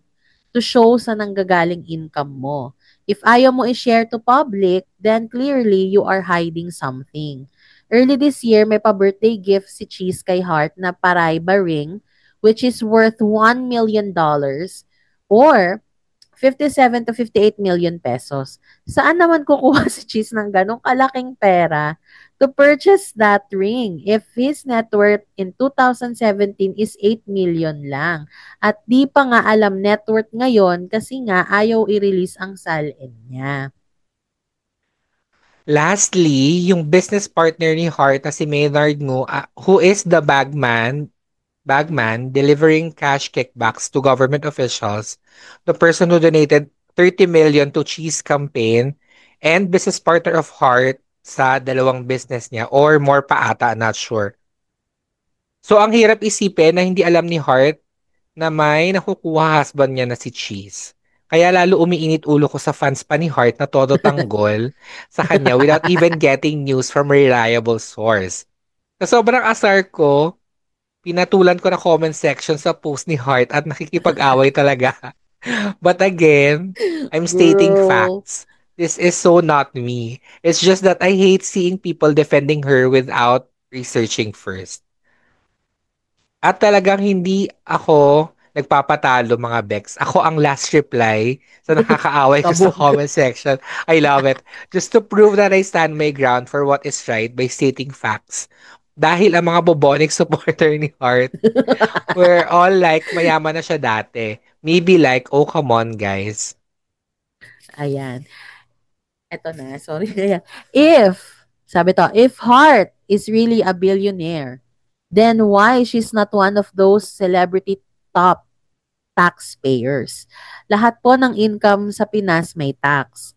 to show sa nanggagaling income mo. If ayaw mo i-share to public, then clearly you are hiding something. Early this year, may pa-birthday gift si Cheese kay Hart na Paraiba ring, which is worth $1 million or 57 to 58 million pesos. Saan naman kukuha si Cheese ng ganong kalaking pera to purchase that ring if his net worth in 2017 is 8 million lang? At di pa nga alam net worth ngayon kasi nga ayaw i-release ang SALN niya. Lastly, yung business partner ni Hart na si Maynard Ngu, who is the bagman delivering cash kickbacks to government officials, the person who donated 30 million to Cheese campaign, and business partner of Hart sa dalawang business niya or more pa ata, not sure. So ang hirap isipin na hindi alam ni Hart na may nakukuha husband niya na si Cheese. Kaya lalo umiinit ulo ko sa fans pa ni Hart na todo tanggol sa kanya without even getting news from a reliable source. Sa sobrang asar ko, pinatulan ko na comment section sa post ni Hart at nakikipag-away talaga. But again, I'm stating facts. This is so not me. It's just that I hate seeing people defending her without researching first. At talagang hindi ako nagpapatalo mga Bex. Ako ang last reply sa nakakaaway ko sa comment section. I love it. Just to prove that I stand my ground for what is right by stating facts. Dahil ang mga bubonic supporter ni Hart were all like, mayaman na siya dati. Maybe like, oh, come on, guys. Ayan. Eto na, sorry. Sabi to, if Hart is really a billionaire, then why she's not one of those celebrity top taxpayers? Lahat po ng income sa Pinas may tax.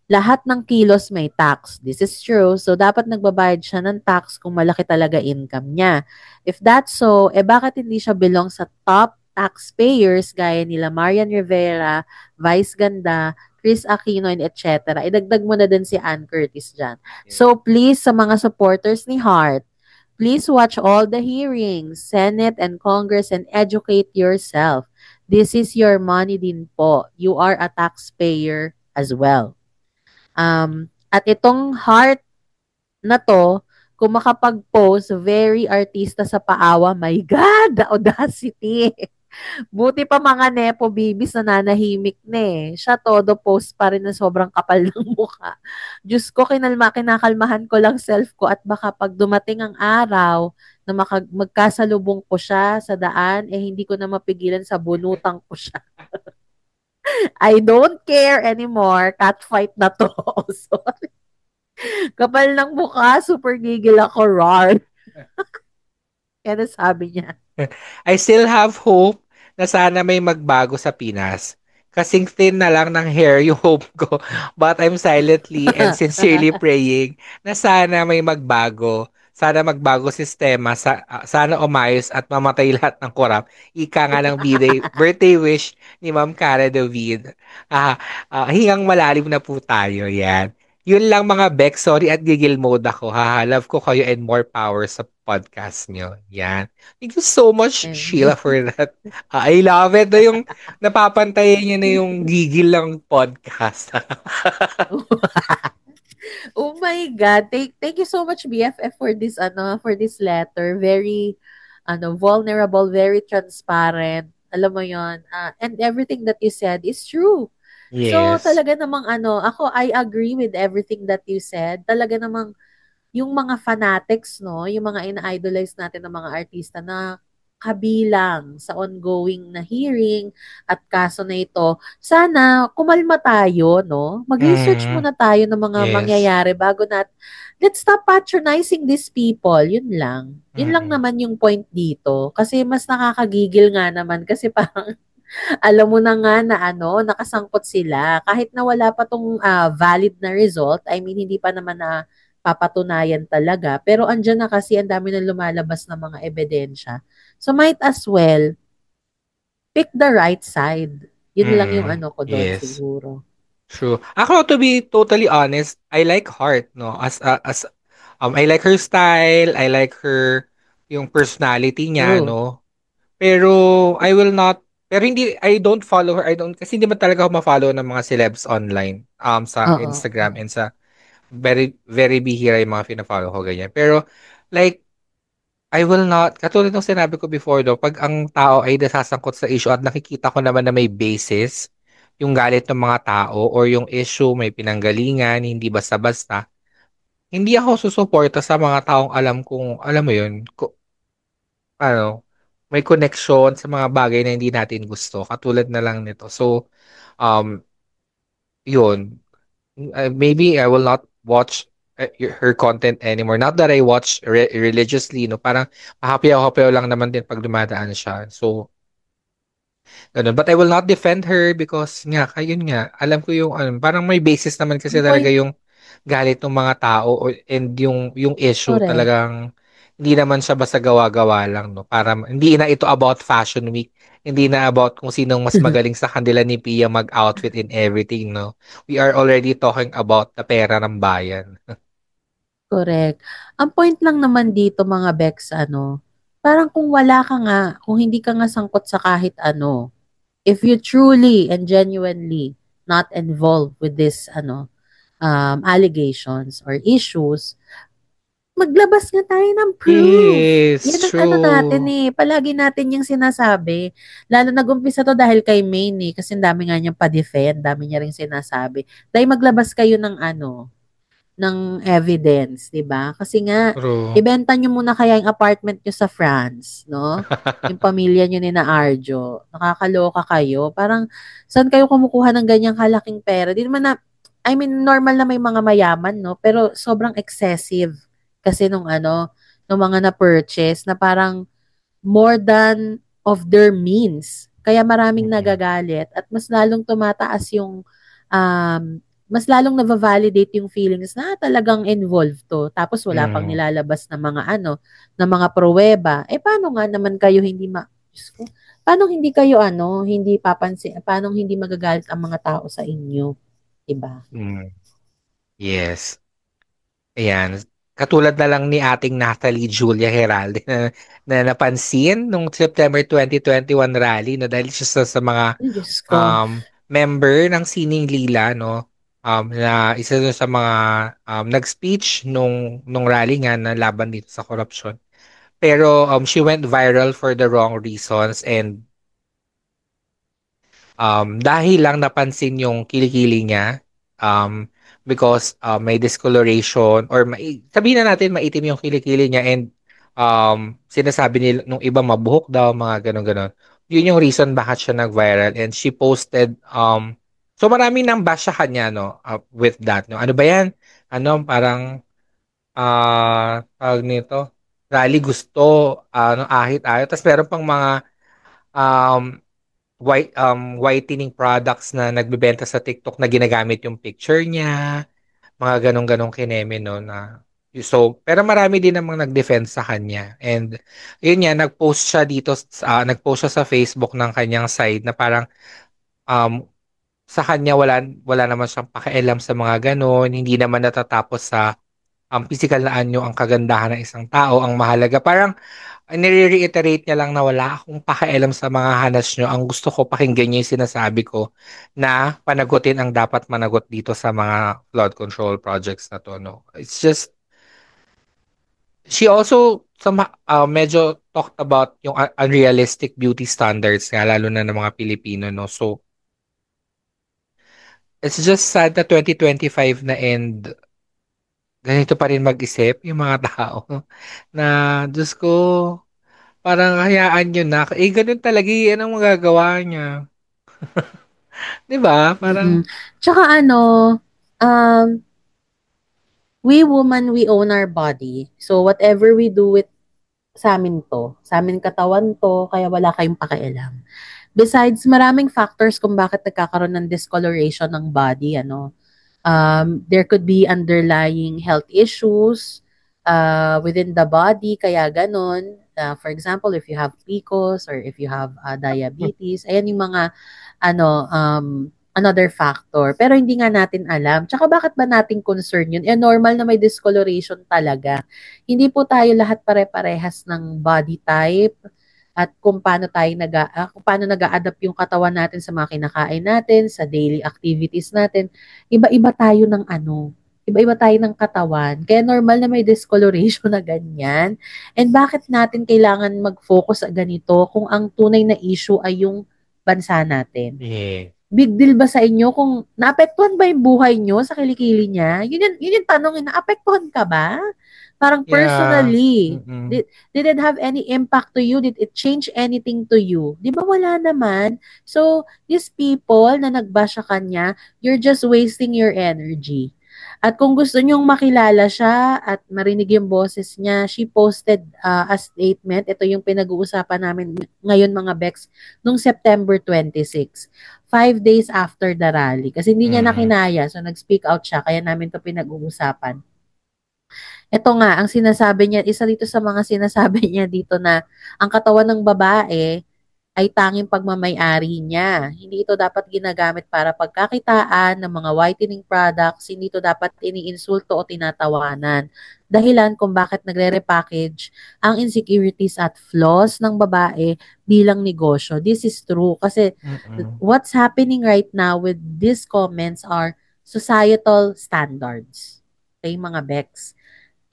Lahat ng kilos may tax. This is true. So, dapat nagbabayad siya ng tax kung malaki talaga income niya. If that's so, bakit hindi siya belong sa top taxpayers gaya nila Marian Rivera, Vice Ganda, Chris Aquino, and etc. Idagdag mo na din si Ann Curtis dyan. So, please, sa mga supporters ni Hart, please watch all the hearings, Senate and Congress, and educate yourself. This is your money din po. You are a taxpayer as well. At itong Hart na to, kung makapag-post, very artista sa paawa, my God, the audacity. Buti pa mga nepo bibis na nanahimik na eh. Siya todo post pa rin na sobrang kapal ng mukha. Diyos ko, kinakalmahan ko lang self ko at baka pag dumating ang araw na magkasalubong ko siya sa daan, hindi ko na mapigilan sa bunutang ko siya. I don't care anymore. Catfight na to. Sorry. Kapal ng mukha, super gigil ako, rar. Kaya sabi niya. I still have hope na sana may magbago sa Pinas. Kasing thin na lang ng hair yung hope ko. But I'm silently and sincerely praying na sana may magbago. Sana magbago sistema. Sana umayos at mamatay lahat ng korap. Ika nga ng birthday wish ni Ma'am Cara David. Hingang malalim na po tayo. Yan. Yun lang mga Beck. Sorry at gigil mode ako. Love ko kayo and more power sa podcast nyo. Yan. Thank you so much, Sheila, for that. I love it. Yung napapantayan niya na yung gigil lang podcast. Oh my God. Thank you so much, BFF, for this letter. Very vulnerable, very transparent. Alam mo 'yon. And everything that you said is true. Yes. So talaga namang ako I agree with everything that you said. Talaga namang yung mga fanatics, no, yung mga ina-idolize natin ng mga artista na kabilang sa ongoing na hearing at kaso na ito, sana kumalma tayo, no? Mag-research muna tayo ng mga mangyayari bago let's stop patronizing these people. Yun lang. Yun lang Mm. naman yung point dito. Kasi mas nakakagigil nga naman kasi parang alam mo na nga na nakasangkot sila. Kahit na wala pa tong valid na result, I mean, hindi pa naman na papatunayan talaga. Pero andyan na kasi ang dami na lumalabas na mga ebidensya. So might as well pick the right side. Yun lang yung Mm. ko doon Yes. siguro. True. Ako, to be totally honest, I like Heart, no? I like her style, I like her yung personality niya, True. no? Pero I don't follow her. Kasi hindi man talaga ako ma-follow ng mga celebs online, sa Oo. Instagram and sa very, very bihira yung mga fina-follow ko, ganyan. Pero, like, I will not, katulad ng sinabi ko before do, pag ang tao ay nasasangkot sa issue at nakikita ko naman na may basis yung galit ng mga tao or yung issue may pinanggalingan, hindi basta-basta, hindi ako susuporta sa mga taong alam kong, alam mo yun, ano, may connection sa mga bagay na hindi natin gusto. Katulad na lang nito. So, um, yun. Maybe I will not watch her content anymore. Not that I watch religiously, no? Parang happy lang naman din pag dumadaan siya. So, ganun. But I will not defend her because nga, ayun nga, alam ko yung, parang may basis naman kasi Ang talaga point, yung galit ng mga tao and yung issue correct. talagang hindi naman siya basta gawa-gawa lang, no? Para hindi na ito about Fashion Week. Hindi na about kung sinong mas magaling sa kanila ni Pia mag-outfit in everything, no? We are already talking about the pera ng bayan. Correct. Ang point lang naman dito mga Bex, parang kung wala ka nga, kung hindi ka nga sangkot sa kahit ano, if you truly and genuinely not involved with this, allegations or issues, maglabas nga tayo ng proof. Yes, Yan ang natin true. palagi natin yung sinasabi. Lalo nag-umpisa to dahil kay Maine kasi ang dami nga niyang pa-defend, dami niya ring sinasabi. Dahil maglabas kayo ng ng evidence, 'di ba? Kasi nga True. ibenta niyo muna kaya yung apartment niyo sa France, no? Yung pamilya niyo ni na Arjo. Nakakaloka kayo. Parang saan kayo kumukuha ng ganyang kalaking pera? Di naman na I mean normal na may mga mayaman, no? Pero sobrang excessive kasi nung mga na-purchase na parang more than of their means. Kaya maraming Mm-mm. nagagalit at mas lalong tumataas yung um, mas lalong na-validate yung feelings na talagang involved to. Tapos wala pang Mm. nilalabas na mga na mga pruweba. Eh paano nga naman kayo hindi Diyos ko, paano hindi kayo hindi papansin, paano hindi magagalit ang mga tao sa inyo, 'di ba? Mm. Yes. Ayan. Katulad na lang ni ating Natalie Julia Heralde na napansin nung September 2021 rally, no, dahil siya sa mga Ay, Diyos ko. member ng Sining Lila, no, na isa doon sa mga nag-speech nung rally nga na laban dito sa corruption. Pero she went viral for the wrong reasons and dahil lang napansin yung kilikili niya, um, because may discoloration or sabihin na natin maitim yung kilikili niya and sinasabi nila nung iba mabuhok daw, mga ganon-ganon. Yun yung reason bakit siya nag-viral and she posted, so marami nang bash sa kanya, no, with that, no. Ano ba yan? Parang, tawag nito, rally gusto, ahit-ahit. Tapos meron pang mga, um, whitening products na nagbebenta sa TikTok na ginagamit yung picture niya, mga ganong-ganong kineme, no, na pero marami din namang nag-defend sa kanya. And yun nga, nagpost siya sa Facebook ng kanyang side na parang um sa kanya wala naman siyang pakialam sa mga ganon, hindi naman natatapos sa physical na anyo ang kagandahan ng isang tao. Ang mahalaga, parang nire-reiterate niya lang na wala akong pakialam sa mga hanas nyo. Ang gusto ko pakinggan niyo yung sinasabi ko na panagutin ang dapat managot dito sa mga flood control projects na to, no? It's just, she also medyo talked about yung unrealistic beauty standards nga, lalo na ng mga Pilipino, no? So, it's just sad na 2025 na and ganito pa rin mag-isip yung mga tao na, Diyos ko, parang hayaan nyo na. Eh, ganun talaga yan ang magagawa niya. 'Di ba? Parang, Mm. Tsaka um we woman, we own our body. So whatever we do with sa amin to, sa amin katawan to, kaya wala kayong pakialam. Besides, maraming factors kung bakit nagkakaroon ng discoloration ng body, ano. There could be underlying health issues within the body, kaya ganon. For example, if you have PCOS or if you have diabetes, ayan yung mga another factor. Pero hindi nga natin alam. Tsaka bakit ba natin concern yun? Normal na may discoloration talaga. Hindi po tayo lahat pare-parehas ng body type at kung paano kung paano nag-a-adapt yung katawan natin sa mga kinakain natin, sa daily activities natin. Iba-iba tayo ng iba-iba tayo ng katawan. Kaya normal na may discoloration na ganyan. And bakit natin kailangan mag-focus sa ganito kung ang tunay na issue ay yung bansa natin? Yeah. Big deal ba sa inyo kung naapektuhan ba yung buhay nyo sa kilikili niya? Yun yung tanong, naapektuhan ka ba? Parang personally, did it have any impact to you? Did it change anything to you? Di ba wala naman? So, these people na nagbash sa kanya, you're just wasting your energy. At kung gusto nyong makilala siya at marinig yung boses niya, she posted a statement. Ito yung pinag-uusapan namin ngayon mga Bex, nung September 26. 5 days after the rally. Kasi hindi niya nakinaya. So, nag-speak out siya. Kaya namin to pinag-uusapan. Ito nga, ang sinasabi niya, isa dito sa mga sinasabi niya dito na ang katawan ng babae ay tanging pagmamay-ari niya. Hindi ito dapat ginagamit para pagkakitaan ng mga whitening products. Hindi ito dapat iniinsulto o tinatawanan. Dahilan kung bakit nagre-repackage ang insecurities at flaws ng babae bilang negosyo. This is true. Kasi what's happening right now with these comments are societal standards. Okay, mga Bex.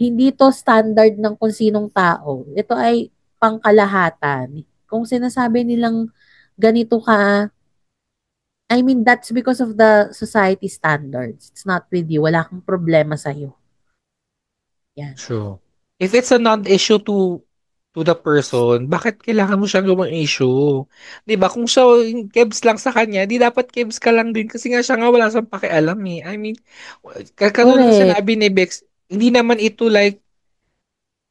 Hindi to standard ng kung sinong tao. Ito ay pangkalahatan. Kung sinasabi nilang ganito ka, I mean, that's because of the society standards. It's not with you. Wala kang problema sa'yo. Yan. True. If it's a non-issue to the person, bakit kailangan mo siyang gawang issue? 'Di ba? Kung siya kebs lang sa kanya, di dapat kebs ka lang din kasi nga siya nga wala siyang pakialam eh. I mean, katulad ng sinabi ni Bex, hindi naman ito like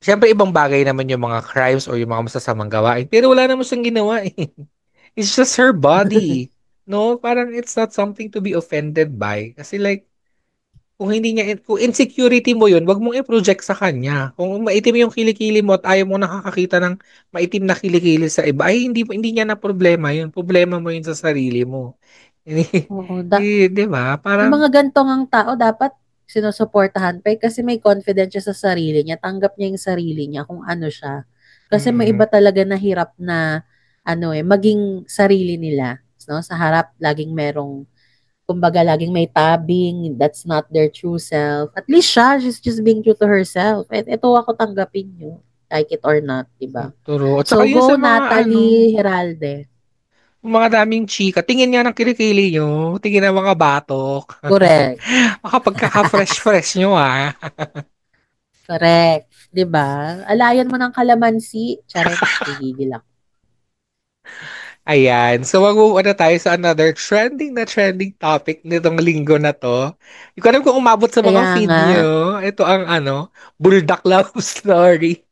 siyempre ibang bagay naman yung mga crimes or yung mga masasamang gawain, pero wala naman siyang ginawa eh. It's just her body. No, parang it's not something to be offended by. Kasi like, kung insecurity mo yun, wag mong i-project sa kanya. Kung maitim yung kilikili mo at ayaw mo nakakakita ng maitim na kilikili sa iba, ay hindi niya na problema yun. Problema mo yun sa sarili mo. Oo, di ba? Parang, yung mga gantong ang tao dapat sinusuportahan pa kasi may confidence siya sa sarili niya. Tanggap niya yung sarili niya kung ano siya. Kasi may iba talaga na hirap na maging sarili nila. No? Sa harap, laging merong kumbaga laging may tabing, that's not their true self. At least she's just being true to herself. At ito ako tanggapin nyo, like it or not, diba? Turo. At So saka go sa mga, Natalie Heralde. Mga daming chika. Tingin nga ng kilikili nyo. Tingin ng mga batok. Correct. Makapagkaka-fresh-fresh nyo ah. Correct. Diba? Alayan mo ng kalamansi. Charet, gigigil ako. Ayan. So, mag-move tayo sa another trending topic nitong linggo na to. Hindi ko alam kung umabot sa mga Kaya feed nga. nyo. Ito ang Bulldog Love Story.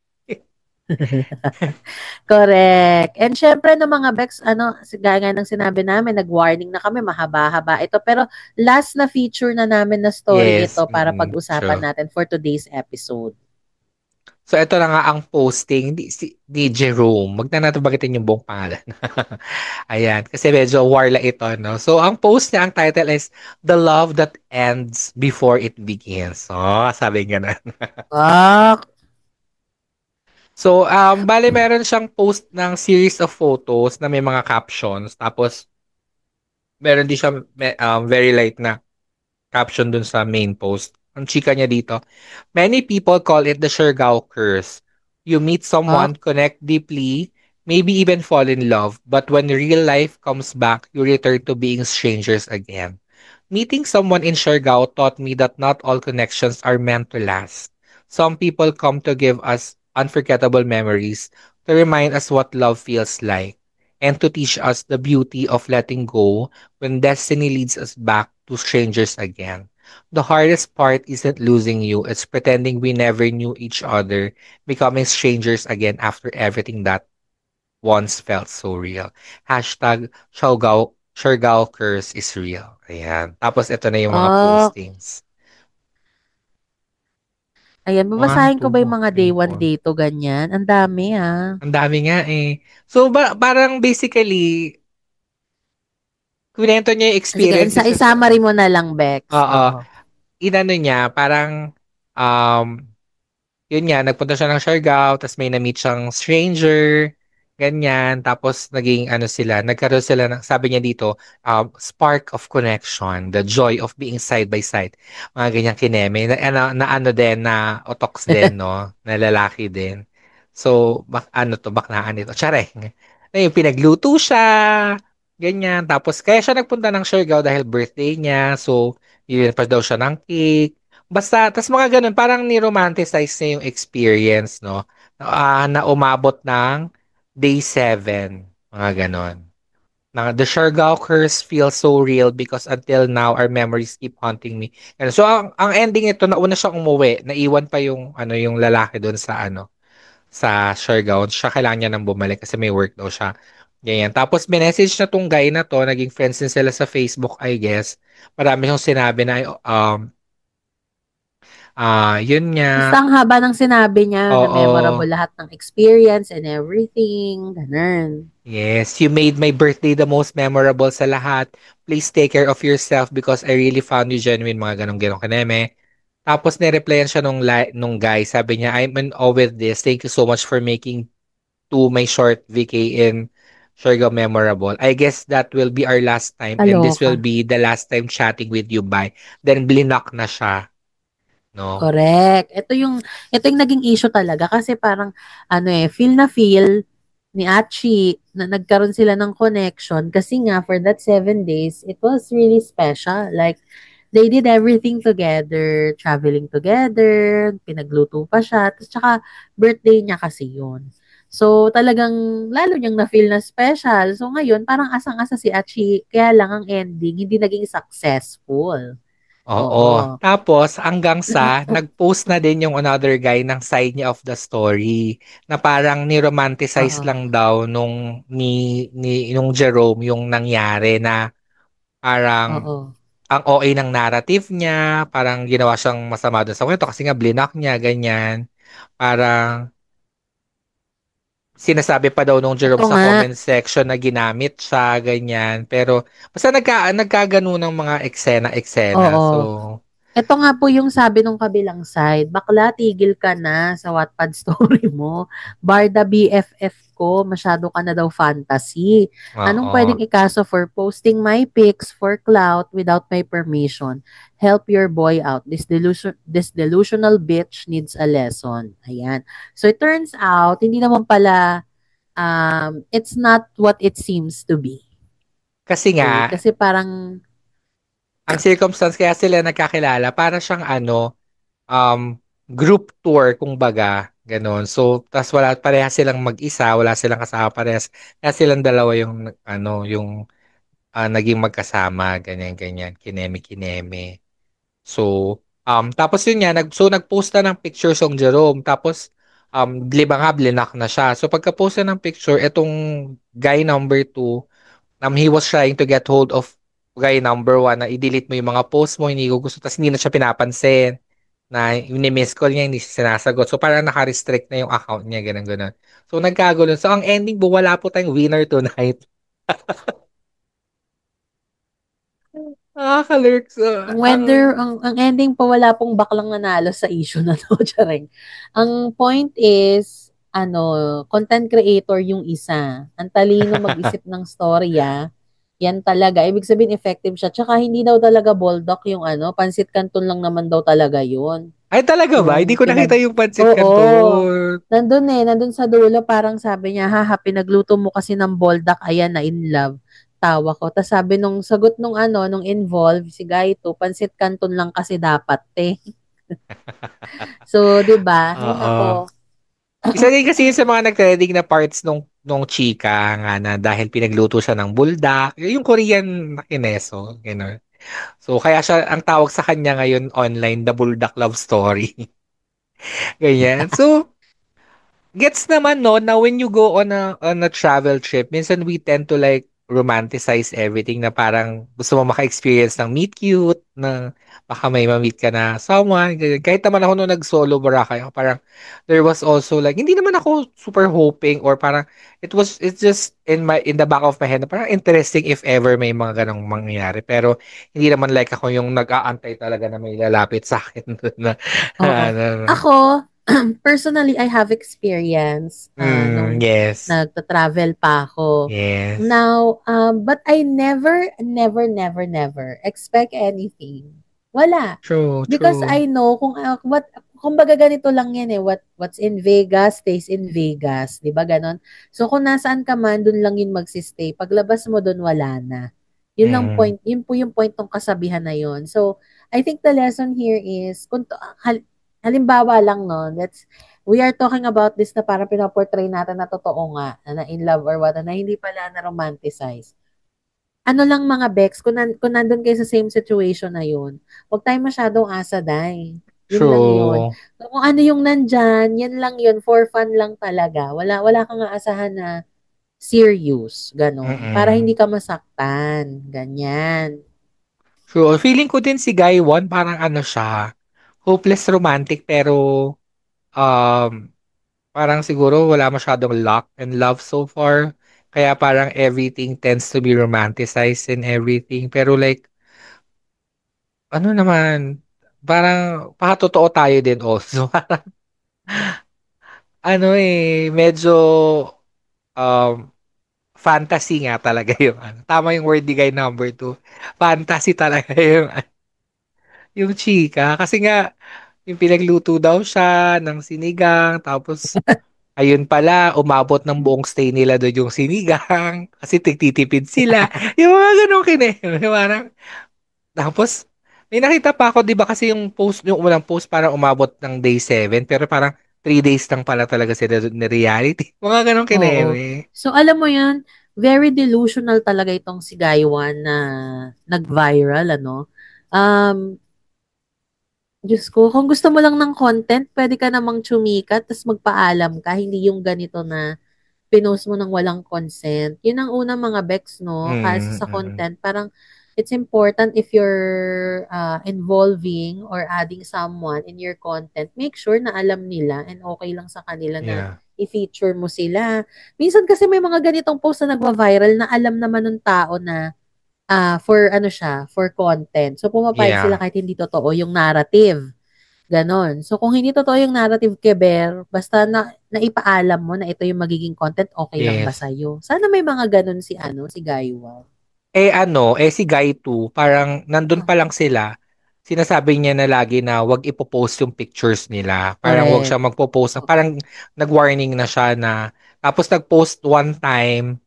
Correct. And syempre no mga Bex, gaya ng sinabi namin, nag-warning na kami, mahaba-haba ito. Pero last na feature na namin na story Yes. ito para pag-usapan True. natin for today's episode. So, ito na nga ang posting ni Jerome. Wag na natin bagitin yung buong pangalan. Ayan. Kasi medyo warla ito, no? So, ang post niya, ang title is The Love That Ends Before It Begins. Oh, sabi nga na. So, bale meron siyang post ng series of photos na may mga captions. Tapos, meron din siya very light na caption dun sa main post. Ang chika niya dito, many people call it the Siargao curse. You meet someone, connect deeply, maybe even fall in love, but when real life comes back, you return to being strangers again. Meeting someone in Siargao taught me that not all connections are meant to last. Some people come to give us unforgettable memories, to remind us what love feels like, and to teach us the beauty of letting go when destiny leads us back to strangers again. The hardest part isn't losing you, it's pretending we never knew each other, becoming strangers again after everything that once felt so real. Hashtag Siargao curse is real. Ayan. Tapos ito na yung mga Oh, postings. ayan. One, Babasahin ko ba yung two, mga day three, 1, four. day 2, ganyan? Ang dami, ah. Ang dami nga eh. So, parang basically, kwento niya yung Sige, experiences niya sa... i-summary mo na lang, Bex. Oo. Oo. Inano niya, parang, um, yun nga, nagpunta siya ng Siargao, tapos may na-meet siyang stranger, ganyan. Tapos naging ano sila, nagkaroon sila ng, sabi niya dito, spark of connection, the joy of being side by side. Mga ganyang kineme. Na ano din, na otoks din, no? Na lalaki din. So, ano to, baklaan ito. Tsareng. Na yung pinagluto siya, ganyan. Tapos, kaya siya nagpunta ng Siargao dahil birthday niya. So, yun pa daw siya ng cake. Basta, tas mga ganun, parang ni-romanticize niya yung experience, no? Na umabot ng day 7, mga ganun. The Siargao curse feels so real because until now, our memories keep haunting me. Ganun. So, ang ending ito, nauna siyang umuwi, naiwan pa yung, yung lalaki doon sa Siargao. Siya kailangan niya nang bumalik kasi may work daw siya. Ganyan. Tapos, minessage na tong guy na to, naging friends din sila sa Facebook, I guess. Marami siyang sinabi na, yun Basta nga. ang haba ng sinabi niya na memorable Oo. lahat ng experience and everything. Ganun. Yes, you made my birthday the most memorable sa lahat. Please take care of yourself because I really found you genuine, mga ganong-ganong kaneme. Tapos nireplyan siya nung guy. Sabi niya, I'm in awe with this. Thank you so much for making my short VK in Siargao memorable. I guess that will be our last time and this Kaloka. will be the last time chatting with you. Bye. Then blinak na siya. No? Correct. Ito yung naging issue talaga kasi parang feel na feel ni Achi na nagkaroon sila ng connection kasi nga for that 7 days, it was really special. Like, they did everything together, traveling together, pinagluto pa siya, tapos tsaka birthday niya kasi yun. So, talagang lalo niyang na-feel na special. So, ngayon, parang asang-asa si Achi, kaya lang ang ending, hindi naging successful. Oo. Oo. Tapos hanggang sa nag-post na din yung another guy ng side niya of the story na parang ni-romanticize Oo. lang daw nung Jerome yung nangyari na parang Oo. ang OA ng narrative niya, parang ginawa siyang masama doon sa kwento kasi nga blinak niya, ganyan. Parang sinasabi pa daw nung Ito Jerome sa nga. comment section na ginamit siya, ganyan. Pero basta nagkagano ng mga eksena-eksena. So, Oo. Ito nga po yung sabi nung kabilang side, bakla, tigil ka na sa Wattpad story mo. Barda BFF ko, masyado ka na daw fantasy. Anong oo. pwedeng ikaso for posting my pics for clout without my permission? Help your boy out. This delusional bitch needs a lesson. Ayan. So it turns out, hindi naman pala, it's not what it seems to be. Kasi Okay? nga, Kasi parang, ang circumstance kaya sila nagkakilala, para siyang group tour, kumbaga, ganun. So, tas wala, parehas silang mag-isa, wala silang kasama parehas. Kaya silang dalawa yung naging magkasama, ganyan-ganyan, kineme-kineme. So, tapos yun nga, nag-post na ng picture song Jerome. Tapos, lima nga, blinak na siya. So, pagka-post na ng picture, etong guy number 2, he was trying to get hold of guy number 1 na i-delete mo yung mga post mo, hindi ko gusto. Tapos hindi na siya pinapansin. Na ni-miss call niya, hindi siya sinasagot. So parang naka-restrict na yung account niya, ganun-ganun. So nagkagulo. So ang ending po, wala po tayong winner tonight. Nakaka-lurk. So, ang ending pa wala pong baklang nanalo sa issue na to, Charing. Ang point is, content creator yung isa. Ang talino mag-isip ng storya. Yan talaga. Ibig sabihin, effective siya. Tsaka hindi daw talaga bulldog yung pansit canton lang naman daw talaga yun. Ay, talaga ba? Hindi ko nakita yung pancit Oo. canton. Nandun sa dulo, parang sabi niya, haha, pinagluto mo kasi ng boldak, ayan, na in love. Tawa ko. Tapos sabi nung sagot nung involved, si Gaito, pansit canton lang kasi dapat, eh. So, di ba? Ay, Oo. nako. Isa din kasi yun sa mga nag-trending na parts nung chika nga na dahil pinagluto siya ng buldak. Yung Korean na kineso. Gano'n. So, kaya siya, ang tawag sa kanya ngayon online, The Bulldog Love Story. Ganyan. So, gets naman no na when you go on a travel trip, minsan we tend to like romanticize everything na parang gusto mo maka-experience ng meet cute, na baka may ma-meet ka na someone. Ganyan. Kahit naman ako nung nag-solo Boracay, ako parang there was also like hindi naman ako super hoping or parang it's just in the back of my head na parang interesting if ever may mga ganong mangyayari. Pero hindi naman like ako yung nag-aantay talaga na may lalapit sa akin na, Oo. ano. Ako, personally, I have experience nung Yes. nagta-travel pa ako. Yes. Now, but I never expect anything. Wala. True, Because true. I know kumbaga ganito lang yan eh, what's in Vegas stays in Vegas, 'di ba ganon? So kung nasaan ka man, dun lang yun magsistay. Paglabas mo dun, wala na. Mm. Yun po yung point ng kasabihan na yun. So, I think the lesson here is, halimbawa lang no, we are talking about this na parang pinaportray natin na totoo nga, na in love or what, na hindi pala na romanticize. Ano lang mga Bex, kung nandun kayo sa same situation na yun, huwag tayong masyadong asaday. Yun lang yun. True. So, kung ano yung nandyan, yan lang yun, for fun lang talaga. Wala kang aasahan na serious, ganon. Para hindi Mm. ka masaktan, ganyan. True. Feeling ko din si Guy Won parang ano siya, hopeless romantic pero um parang siguro wala masyadong luck and love so far. Kaya parang everything tends to be romanticized and everything. Pero like, ano naman, parang pakatotoo tayo din also. Ano medyo um, fantasy nga talaga yung ano. Tama yung word ni Guy number 2. Fantasy talaga yung chika. Kasi nga, yung pinagluto daw siya ng sinigang, tapos ayun pala, umabot ng buong stay nila doon yung sinigang kasi tigtitipid sila. Yung mga ganun parang, tapos, may nakita pa ako, di ba kasi yung unang post parang umabot ng day 7 pero parang 3 days lang pala talaga sila doon na reality. Mga ganun Oo. So, alam mo yan, very delusional talaga itong si Gaiwan na nag-viral, ano. Um, Diyos ko, kung gusto mo lang ng content, pwede ka namang chumikat, tapos magpaalam ka, hindi yung ganito na pinost mo ng walang consent. Yun ang unang mga Bex, no? Kasi sa Mm. content, parang it's important if you're involving or adding someone in your content, make sure na alam nila and okay lang sa kanila na Yeah. i-feature mo sila. Minsan kasi may mga ganitong post na nagwa-viral na alam naman ng tao na for ano siya, for content. So pumapayag sila Yeah. kahit hindi totoo yung narrative. Ganon. So, kung hindi totoo yung narrative, Keber, basta naipaalam mo na ito yung magiging content, okay lang ba Yes. sa'yo? Sana may mga ganon si Gaiwa. Si Guy 2, parang nandun Ah, pa lang sila, sinasabi niya na lagi na wag ipo-post yung pictures nila. Parang wag correct. siya magpo-post. Oo. Parang nag-warning na siya na, tapos nag-post one time,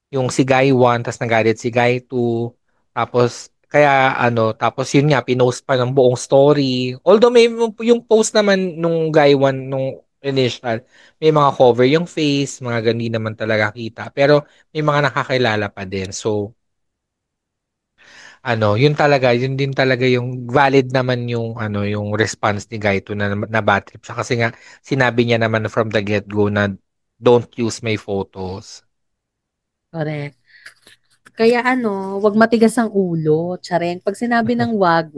yung si Guy 1, tapos nagalit si Guy 2, tapos, kaya tapos yun nga, pinost pa ng buong story. Although may, yung post naman nung Guy 1, nung initial, may mga cover yung face, mga gandi naman talaga kita. Pero may mga nakakilala pa din. So, yun din talaga yung valid naman yung yung response ni Gaito na bad trip siya kasi nga sinabi niya naman from the get-go na don't use my photos. Correct. Kaya wag matigas ang ulo. Tsareng. Pag sinabi ng wag,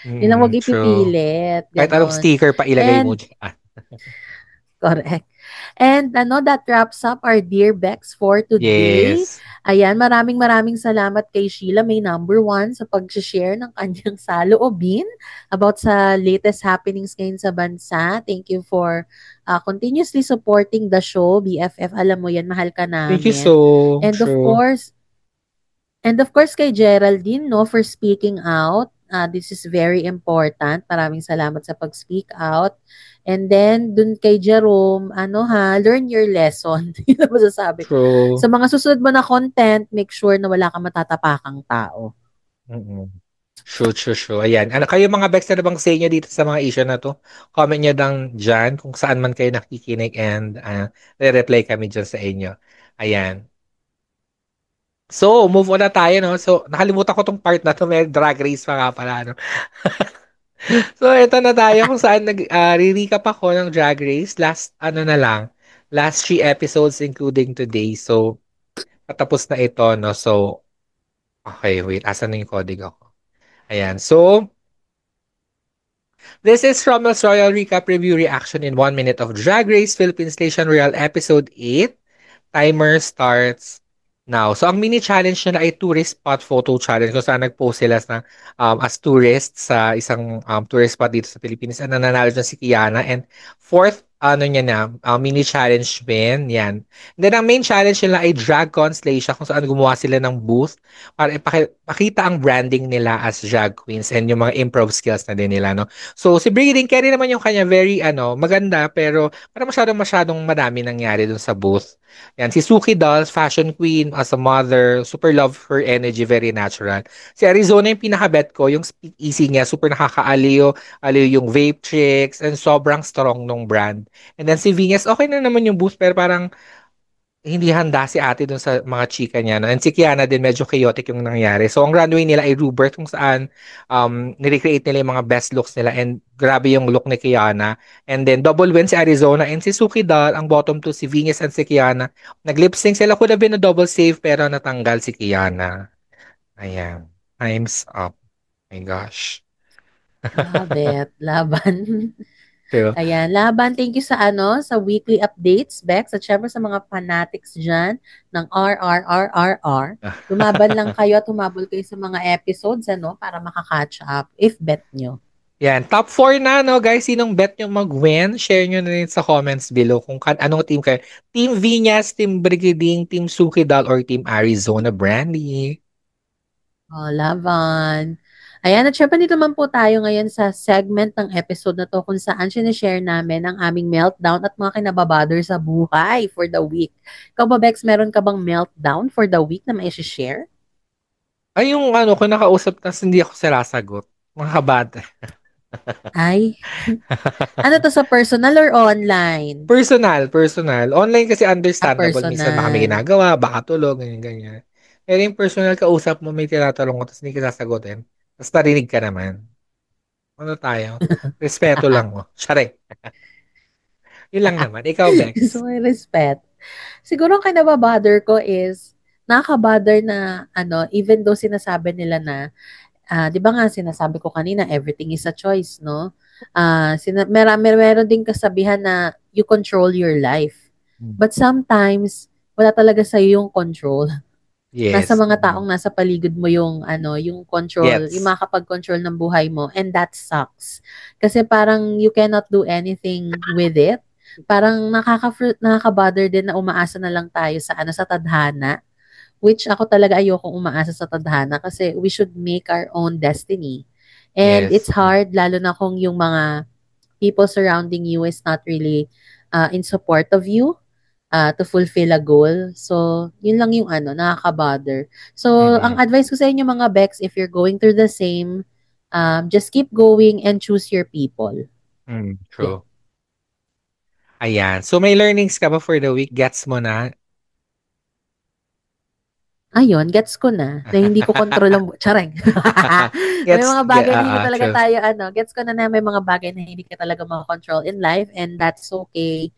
yun ang wag True. ipipilit. Kahit anong Ganon. sticker pa ilagay mo And, dyan. correct. And that wraps up our Dear Bex for today. Yes. Ayan, maraming salamat kay Sheila May number 1 sa pag-share ng kanyang saloobin about sa latest happenings ngayon sa bansa. Thank you for continuously supporting the show. BFF, alam mo yan, mahal ka Thank you namin. so. And of True. course, kay Geraldine, no, for speaking out. This is very important. Maraming salamat sa pag-speak out. And then, dun kay Jerome, learn your lesson. Yun ang masasabi ko. Sa True. mga susunod mo na content, make sure na wala kang matatapakang tao. Mm-mm. True. Ayan. Kayo mga Bex, na bang say nyo dito sa mga issue na to? Comment nyo lang dyan kung saan man kayo nakikinig and re-reply kami dyan sa inyo. Ayan. So, move on na tayo, no? So, nakalimutan ko tong part na to. May drag race pa nga pala, no? So, ito na tayo kung saan re-recap ako ng drag race. Last, ano na lang, last 3 episodes including today. So, patapos na ito, no? So, okay, wait. Asan na yung coding ako? Ayan. So, this is Rommel's Royal Recap Review Reaction in 1 minute of Drag Race Philippines Station Royal Episode 8. Timer starts now. So, ang mini challenge na ay tourist spot photo challenge kung saan nag-post sila as tourists sa isang tourist spot dito sa Pilipinas. And nananalo dyan si Kiana. And fourth, mini challenge din. Yan. And then, ang main challenge nila ay Drag Constellation kung saan gumawa sila ng booth para ipakita ang branding nila as drag queens and yung mga improv skills na din nila, no? So, si Brigiding Carry naman yung kanya very, maganda, pero parang masyadong madami nangyari dun sa booth. Yan, si Suki Dolls, fashion queen, as a mother, super love her energy, very natural. Si Arizona yung pinaka-bet ko, yung speak easy niya, super nakakaaliw, aliw yung vape tricks, and sobrang strong nung brand. And then si Venus, okay na naman yung booth, pero parang hindi handa si ate dun sa mga chika niya. No? And si Kiana din, medyo chaotic yung nangyari. So, ang runway nila ay Rubert kung saan nirecreate nila yung mga best looks nila and grabe yung look ni Kiana. And then, double win si Arizona and si Suki Doll, ang bottom two, si Venus and si Kiana. Nag-lip sync sila. Could have been a double save pero natanggal si Kiana. Ayan. Time's up. My gosh. Grabe, laban. So, Ayan, laban. Thank you sa sa weekly updates, Bex. At syempre sa mga fanatics dyan ng RRRRR. Lumaban lang kayo at humabol kayo sa mga episodes, para makakatch up if bet nyo. yan, top 4 na, no, guys. Sinong bet nyo mag-win? Share nyo na rin sa comments below kung anong team kayo. Team Vinyas, Team Brigading, Team Suki Doll, or Team Arizona Brandy. Oh, laban. Ayan, at syempre dito naman po tayo ngayon sa segment ng episode na to kung saan sinishare namin ang aming meltdown at mga kinababother sa buhay for the week. Ikaw ba, Bex, meron ka bang meltdown for the week na may share? Ay, yung kung nakausap tas hindi ako sinasagot. Mga kabata. Ay, ano to, sa personal or online? Personal. Online kasi understandable. Minsan baka may Personal. ginagawa, baka tulog, ganyan. Pero yung personal kausap mo, may tinatanong ko, tapos hindi ka sasagutin. Tapos narinig ka naman. Ano tayo? Respeto lang mo. Syare. Yun lang naman. Ikaw, Gusto Bex. ko yung respect. Siguro ang kinababother ko is, nakakabother na, even though sinasabi nila na, di ba nga sinasabi ko kanina, everything is a choice, no? Meron ding kasabihan na you control your life. But sometimes, wala talaga sa yung control. Nasa Yes. mga taong nasa paligid mo yung yung control, Gets. yung makakapag-control ng buhay mo, and that sucks. Kasi parang you cannot do anything with it. Parang nakaka-bother din na umaasa na lang tayo sa tadhana, which ako talaga ayokong umaasa sa tadhana kasi we should make our own destiny. And Yes. it's hard lalo na kung yung mga people surrounding you is not really in support of you to fulfill a goal. So, yun lang yung nakaka-bother. So, ang advice ko sa inyo mga Bex, if you're going through the same, just keep going and choose your people. True. Ayan. So, may learnings ka ba for the week? Gets mo na? Ayun, gets ko na hindi ko control ang tsareng. May mga bagay na hindi talaga true. tayo gets ko na may mga bagay na hindi ka talaga makakontrol in life, and that's okay.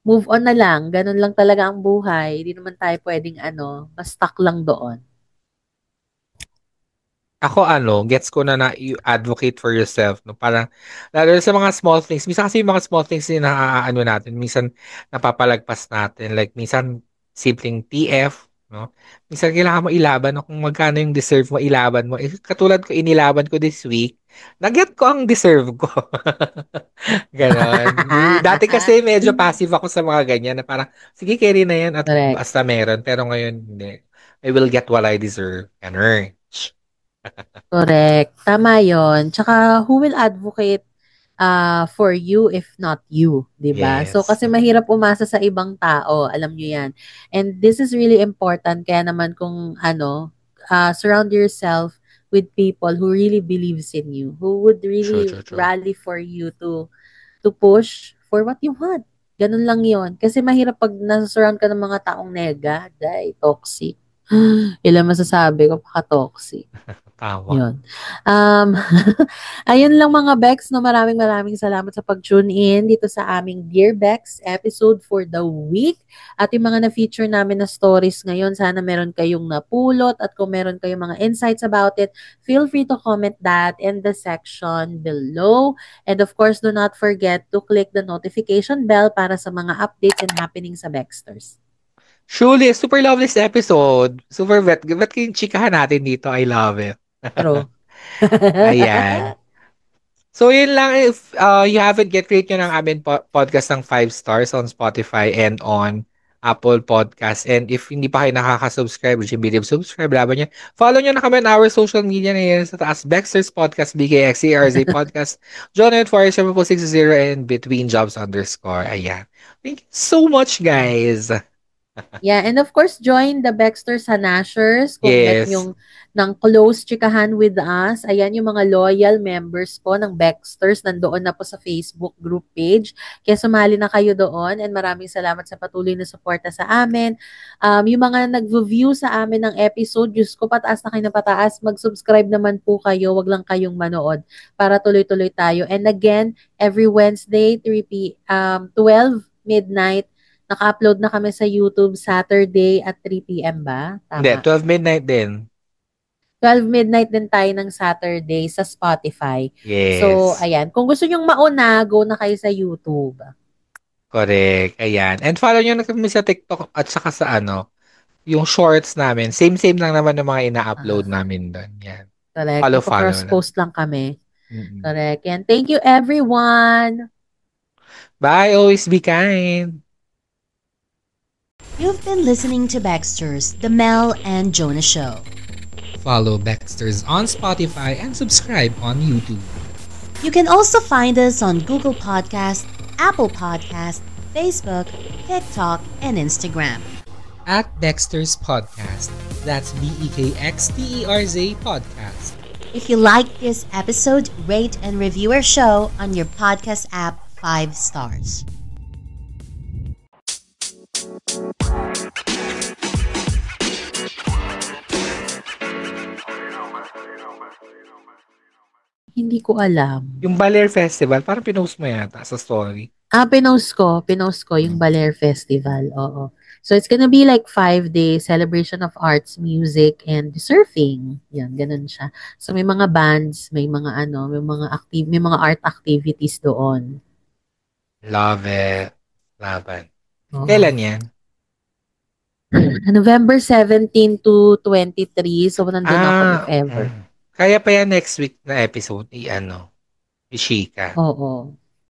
Move on na lang. Ganun lang talaga ang buhay. Hindi naman tayo pwedeng ma-stuck lang doon. Ako gets ko na you advocate for yourself, no? Parang, lalo sa mga small things. Minsan kasi yung mga small things na natin, minsan napapalagpas natin. Like, minsan, simpleng TF, no? Minsan kailangan mo ilaban, no? Kung magkano yung deserve mo, ilaban mo. Katulad ko, inilaban ko this week, na-get ko ang deserve ko. Ganon. Dati kasi medyo passive ako sa mga ganyan, na parang, sige, carry na yan at Correct. basta meron. Pero ngayon, hindi. I will get what I deserve. Ganon. Correct. Tama yon. Tsaka, who will advocate for you if not you, 'di ba? So Yes. kasi mahirap umasa sa ibang tao, alam niyo 'yan. And this is really important kaya naman kung surround yourself with people who really believes in you, who would really True. rally for you to push for what you want. Ganun lang yon. Kasi mahirap pag nasa-surround ka ng mga taong nega, toxic. Ilan masasabi ko, toxic. Tama. Yun. Ayun lang mga Bex, no? Maraming salamat sa pag-tune in dito sa aming Dear Bex episode for the week. At yung mga na-feature namin na stories ngayon, sana meron kayong napulot at kung meron kayong mga insights about it, feel free to comment that in the section below. And of course, do not forget to click the notification bell para sa mga updates and happenings sa Bexters. Surely, super love this episode. Super vet. Ba't kayong chikahan natin dito? I love it. True. Ayan. So, yun lang. If you haven't get rate nyo ng amin podcast ng 5 stars on Spotify and on Apple Podcast. And if hindi pa kayo nakaka-subscribe, subscribe, laban nyo. Follow nyo na kami on our social media na yan sa taas. Baxter's Podcast, BKXCRZ Podcast, John Ed Forrest, 760 and Between Jobs _ Ayan. Thank you so much, guys. Yeah, and of course, join the Baxter Sanashers kung Yes. met yung ng close chikahan with us. Ayan yung mga loyal members po ng Baxters. Nandoon na po sa Facebook group page. Kaya sumali na kayo doon and maraming salamat sa patuloy na suporta sa amin. Yung mga nag-view sa amin ng episode, Diyos ko, pataas na kayo na pataas. Mag-subscribe naman po kayo. Wag lang kayong manood para tuloy-tuloy tayo. And again, every Wednesday, 12 midnight, naka-upload na kami sa YouTube Saturday at 3 p.m. ba? Hindi, Tama. 12 midnight din. 12 midnight din tayo ng Saturday sa Spotify. Yes. So, ayan. Kung gusto nyong mauna, go na kayo sa YouTube. Correct. Ayan. And follow nyo na kami sa TikTok at saka sa yung shorts namin. Same lang naman ng mga ina-upload namin doon. Yan. Correct. Follow Cross-post lang kami. Mm-mm. Correct. And thank you everyone. Bye. Always be kind. You've been listening to Baxter's The Mel and Jonah Show. Follow Baxter's on Spotify and subscribe on YouTube. You can also find us on Google Podcast, Apple Podcast, Facebook, TikTok, and Instagram. At Baxter's Podcast. That's BEKXTERZ Podcast. If you like this episode, rate and review our show on your podcast app 5 stars. Hindi ko alam. Yung Baler Festival, parang pinost mo yata sa story. Pinost ko yung Baler Festival. Oo. So it's gonna be like 5 days celebration of arts, music, and surfing. Yan, ganun siya. So may mga bands, may mga may mga art activities doon. Love it. Laban. Oo. Kailan yan? November 17 to 23. So nandun ako if ever. Kaya pa yan next week na episode, i-Chika. Oo.